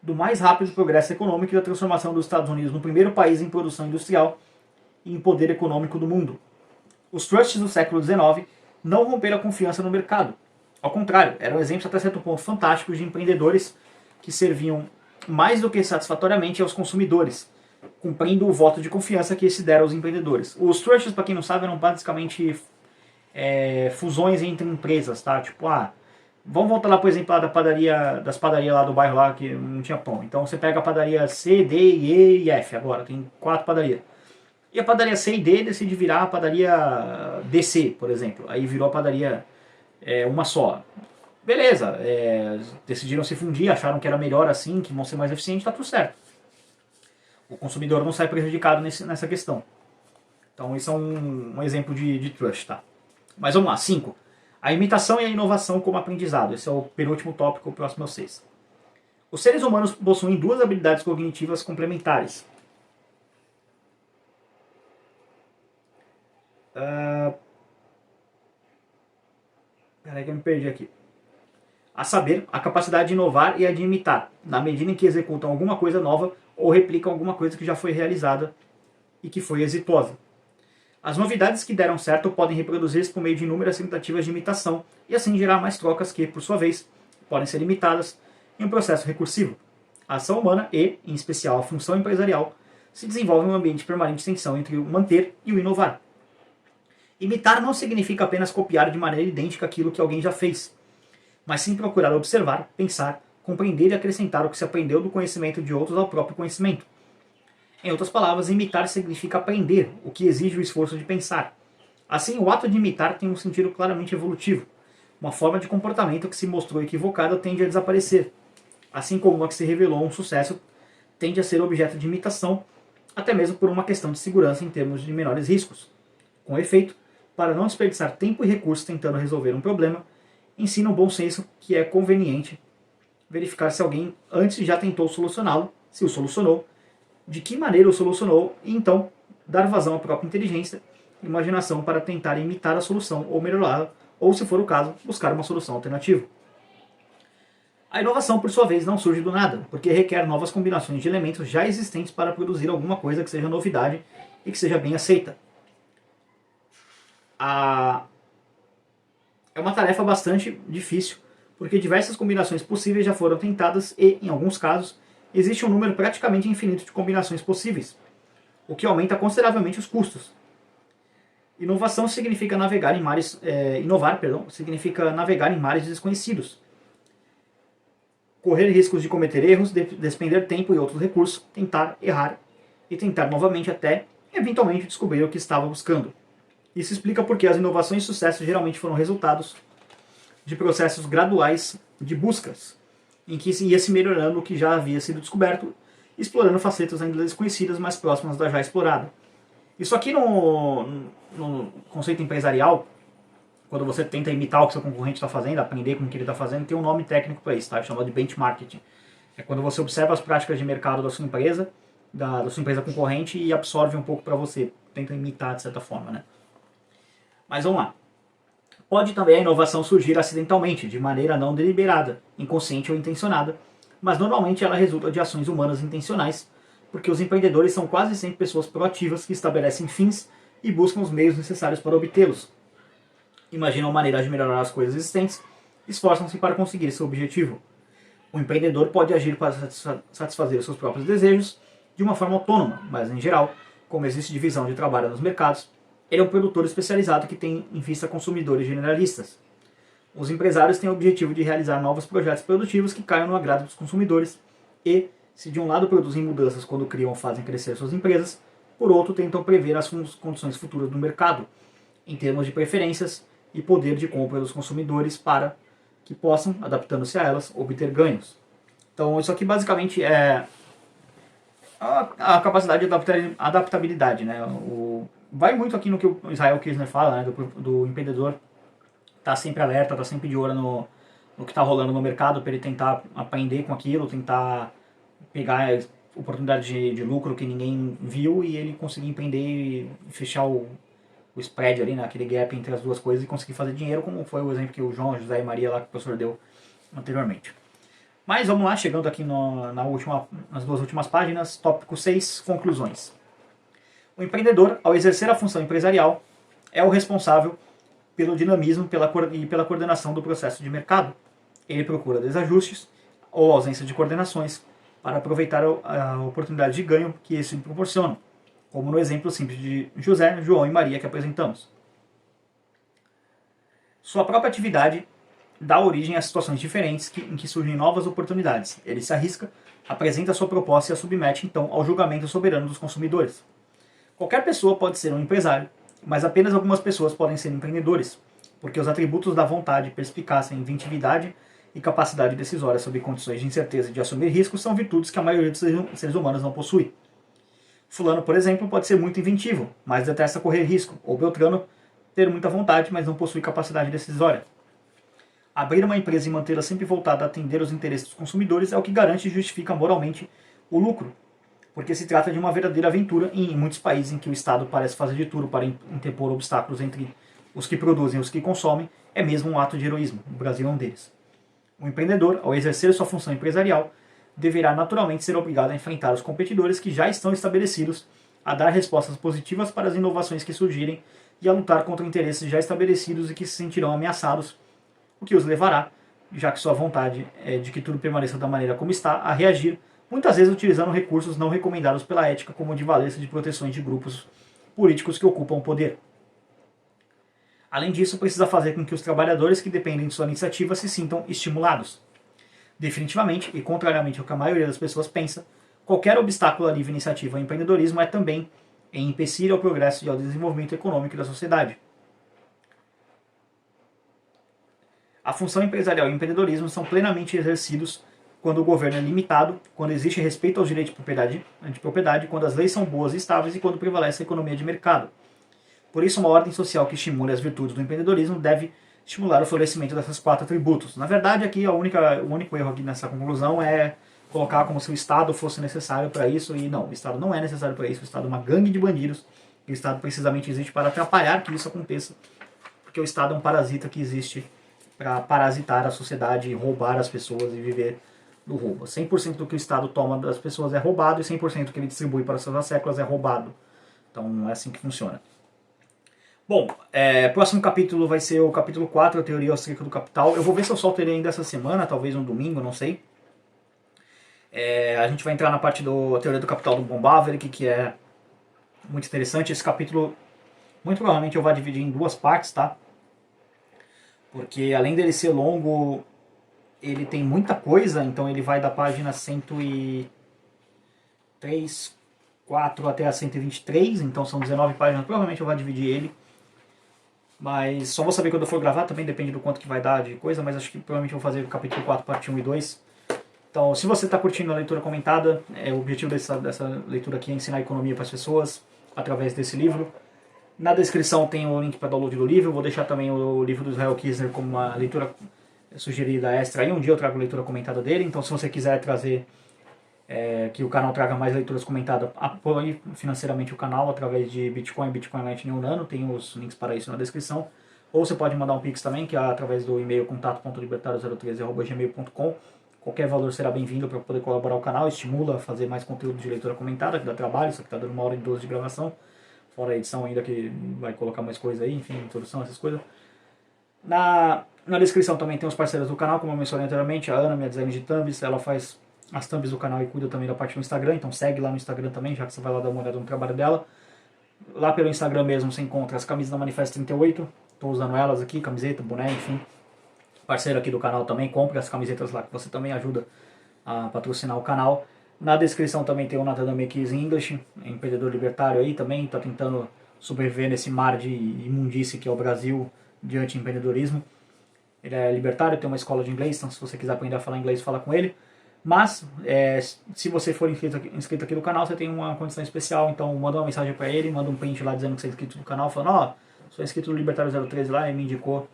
Speaker 1: do mais rápido progresso econômico e da transformação dos Estados Unidos no primeiro país em produção industrial e em poder econômico do mundo. Os trusts do século XIX não romperam a confiança no mercado. Ao contrário, eram exemplos até certo ponto fantásticos de empreendedores que serviam mais do que satisfatoriamente aos consumidores, cumprindo o voto de confiança que se deram aos empreendedores. Os trusts, para quem não sabe, eram basicamente fusões entre empresas, tá? Tipo, vamos voltar lá, por exemplo, lá das padarias lá do bairro lá que não tinha pão. Então você pega a padaria C, D, E e F agora, tem 4 padarias. E a padaria C e D decide virar a padaria DC, por exemplo. Aí virou a padaria uma só. Beleza, decidiram se fundir, acharam que era melhor assim, que vão ser mais eficientes, tá tudo certo. O consumidor não sai prejudicado nessa questão. Então isso é um exemplo de trust, tá? Mas vamos lá, 5. A imitação e a inovação como aprendizado. Esse é o penúltimo tópico, o próximo é o 6. Os seres humanos possuem duas habilidades cognitivas complementares. Peraí que eu me perdi aqui. A saber, a capacidade de inovar e a de imitar, na medida em que executam alguma coisa nova ou replicam alguma coisa que já foi realizada e que foi exitosa. As novidades que deram certo podem reproduzir-se por meio de inúmeras tentativas de imitação e assim gerar mais trocas que, por sua vez, podem ser imitadas em um processo recursivo. A ação humana e, em especial, a função empresarial se desenvolve em um ambiente de permanente tensão entre o manter e o inovar. Imitar não significa apenas copiar de maneira idêntica aquilo que alguém já fez, mas sim procurar observar, pensar, compreender e acrescentar o que se aprendeu do conhecimento de outros ao próprio conhecimento. Em outras palavras, imitar significa aprender, o que exige o esforço de pensar. Assim, o ato de imitar tem um sentido claramente evolutivo. Uma forma de comportamento que se mostrou equivocada tende a desaparecer, assim como uma que se revelou um sucesso tende a ser objeto de imitação, até mesmo por uma questão de segurança em termos de menores riscos. Com efeito, para não desperdiçar tempo e recursos tentando resolver um problema, ensina o bom senso que é conveniente verificar se alguém antes já tentou solucioná-lo, se o solucionou, de que maneira o solucionou e então dar vazão à própria inteligência e imaginação para tentar imitar a solução ou melhorá-la, ou, se for o caso, buscar uma solução alternativa. A inovação, por sua vez, não surge do nada, porque requer novas combinações de elementos já existentes para produzir alguma coisa que seja novidade e que seja bem aceita. É uma tarefa bastante difícil, porque diversas combinações possíveis já foram tentadas e, em alguns casos, existe um número praticamente infinito de combinações possíveis, o que aumenta consideravelmente os custos. Inovação significa navegar em mares, significa navegar em mares desconhecidos, correr riscos de cometer erros, despender tempo e outros recursos, tentar errar e tentar novamente até, eventualmente, descobrir o que estava buscando. Isso explica porque as inovações de sucesso geralmente foram resultados de processos graduais de buscas, em que se ia se melhorando o que já havia sido descoberto, explorando facetas ainda desconhecidas mais próximas da já explorada. Isso aqui no conceito empresarial, quando você tenta imitar o que seu concorrente está fazendo, aprender com o que ele está fazendo, tem um nome técnico para isso, tá? Chamado de benchmarking. É quando você observa as práticas de mercado da sua empresa, da sua empresa concorrente e absorve um pouco para você, tenta imitar de certa forma, né? Mas vamos lá. Pode também a inovação surgir acidentalmente, de maneira não deliberada, inconsciente ou intencionada, mas normalmente ela resulta de ações humanas intencionais, porque os empreendedores são quase sempre pessoas proativas que estabelecem fins e buscam os meios necessários para obtê-los. Imaginam maneiras de melhorar as coisas existentes, esforçam-se para conseguir seu objetivo. O empreendedor pode agir para satisfazer os seus próprios desejos de uma forma autônoma, mas em geral, como existe divisão de trabalho nos mercados, ele é um produtor especializado que tem em vista consumidores generalistas. Os empresários têm o objetivo de realizar novos projetos produtivos que caiam no agrado dos consumidores e, se de um lado produzem mudanças quando criam ou fazem crescer suas empresas, por outro tentam prever as condições futuras do mercado, em termos de preferências e poder de compra dos consumidores para que possam, adaptando-se a elas, obter ganhos. Então isso aqui basicamente é a capacidade de adaptabilidade, né? Vai muito aqui no que o Israel Kirzner fala, né? do empreendedor estar sempre alerta, estar sempre de olho no que está rolando no mercado para ele tentar aprender com aquilo, tentar pegar oportunidade de lucro que ninguém viu e ele conseguir empreender e fechar o spread ali, né, aquele gap entre as duas coisas e conseguir fazer dinheiro, como foi o exemplo que o João, José e Maria lá que o professor deu anteriormente. Mas vamos lá, chegando aqui nas duas últimas páginas, tópico 6, conclusões. O empreendedor, ao exercer a função empresarial, é o responsável pelo dinamismo e pela coordenação do processo de mercado. Ele procura desajustes ou ausência de coordenações para aproveitar a oportunidade de ganho que isso lhe proporciona, como no exemplo simples de José, João e Maria que apresentamos. Sua própria atividade dá origem a situações diferentes em que surgem novas oportunidades. Ele se arrisca, apresenta sua proposta e a submete então ao julgamento soberano dos consumidores. Qualquer pessoa pode ser um empresário, mas apenas algumas pessoas podem ser empreendedores, porque os atributos da vontade, perspicácia, inventividade e capacidade decisória sob condições de incerteza e de assumir riscos são virtudes que a maioria dos seres humanos não possui. Fulano, por exemplo, pode ser muito inventivo, mas detesta correr risco, ou Beltrano ter muita vontade, mas não possui capacidade decisória. Abrir uma empresa e mantê-la sempre voltada a atender os interesses dos consumidores é o que garante e justifica moralmente o lucro, porque se trata de uma verdadeira aventura em muitos países em que o Estado parece fazer de tudo para interpor obstáculos entre os que produzem e os que consomem, é mesmo um ato de heroísmo. O Brasil é um deles. O empreendedor, ao exercer sua função empresarial, deverá naturalmente ser obrigado a enfrentar os competidores que já estão estabelecidos, a dar respostas positivas para as inovações que surgirem e a lutar contra interesses já estabelecidos e que se sentirão ameaçados, o que os levará, já que sua vontade é de que tudo permaneça da maneira como está, a reagir, muitas vezes utilizando recursos não recomendados pela ética, como de valer-se de proteções de grupos políticos que ocupam o poder. Além disso, precisa fazer com que os trabalhadores que dependem de sua iniciativa se sintam estimulados. Definitivamente, e contrariamente ao que a maioria das pessoas pensa, qualquer obstáculo à livre iniciativa e empreendedorismo é também em empecilho ao progresso e ao desenvolvimento econômico da sociedade. A função empresarial e o empreendedorismo são plenamente exercidos quando o governo é limitado, quando existe respeito aos direitos de propriedade, quando as leis são boas e estáveis e quando prevalece a economia de mercado. Por isso, uma ordem social que estimule as virtudes do empreendedorismo deve estimular o florescimento dessas 4 atributos. Na verdade, aqui o único erro aqui nessa conclusão é colocar como se o Estado fosse necessário para isso, e não, o Estado não é necessário para isso, o Estado é uma gangue de bandidos, e o Estado precisamente existe para atrapalhar que isso aconteça, porque o Estado é um parasita que existe para parasitar a sociedade, roubar as pessoas e viver do roubo. 100% do que o Estado toma das pessoas é roubado e 100% do que ele distribui para suas séculas é roubado. Então é assim que funciona. Bom, próximo capítulo vai ser o capítulo 4, a teoria austríaca do capital. Eu vou ver se eu solto ele ainda essa semana, talvez um domingo, não sei. A gente vai entrar na parte da teoria do capital do von Bavelick, que é muito interessante. Esse capítulo, muito provavelmente eu vou dividir em 2 partes, tá? Porque além dele ser longo, ele tem muita coisa, então ele vai da página 103, 4 até a 123, então são 19 páginas, provavelmente eu vou dividir ele. Mas só vou saber quando eu for gravar, também depende do quanto que vai dar de coisa, mas acho que provavelmente eu vou fazer o capítulo 4, parte 1 e 2. Então, se você está curtindo a leitura comentada, o objetivo dessa leitura aqui é ensinar economia para as pessoas, através desse livro. Na descrição tem o link para download do livro, vou deixar também o livro do Israel Kirzner como uma leitura sugerida extra aí, um dia eu trago a leitura comentada dele, então se você quiser trazer que o canal traga mais leituras comentadas, apoie financeiramente o canal através de Bitcoin, Bitcoin Lightning ou Nano, tem os links para isso na descrição. Ou você pode mandar um pix também, que é através do e-mail contato.libertario013@gmail.com. Qualquer valor será bem-vindo para poder colaborar com o canal, estimula a fazer mais conteúdo de leitura comentada, que dá trabalho, isso aqui está dando 1h12 de gravação, fora a edição ainda que vai colocar mais coisa aí, enfim, introdução, essas coisas. Na descrição também tem os parceiros do canal, como eu mencionei anteriormente, a Ana, minha designer de thumbs, ela faz as thumbs do canal e cuida também da parte do Instagram, então segue lá no Instagram também, já que você vai lá dar uma olhada no trabalho dela. Lá pelo Instagram mesmo você encontra as camisas da Manifesto 38, estou usando elas aqui, camiseta, boné, enfim. Parceiro aqui do canal também, compre as camisetas lá que você também ajuda a patrocinar o canal. Na descrição também tem o Nathan Makes English, empreendedor libertário aí também, está tentando sobreviver nesse mar de imundice que é o Brasil diante do empreendedorismo. Ele é libertário, tem uma escola de inglês, então se você quiser aprender a falar inglês, fala com ele. Mas, se você for inscrito aqui no canal, você tem uma condição especial, então manda uma mensagem para ele, manda um print lá dizendo que você é inscrito no canal, falando, sou inscrito no Libertário 013 lá e me indicou,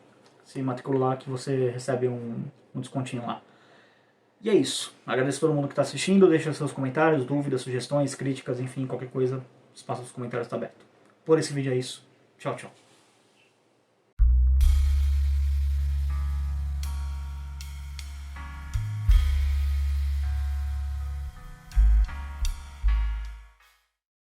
Speaker 1: se matriculou lá que você recebe um descontinho lá. E é isso. Agradeço a todo mundo que está assistindo, deixa seus comentários, dúvidas, sugestões, críticas, enfim, qualquer coisa, o espaço dos comentários está aberto. Por esse vídeo é isso. Tchau, tchau.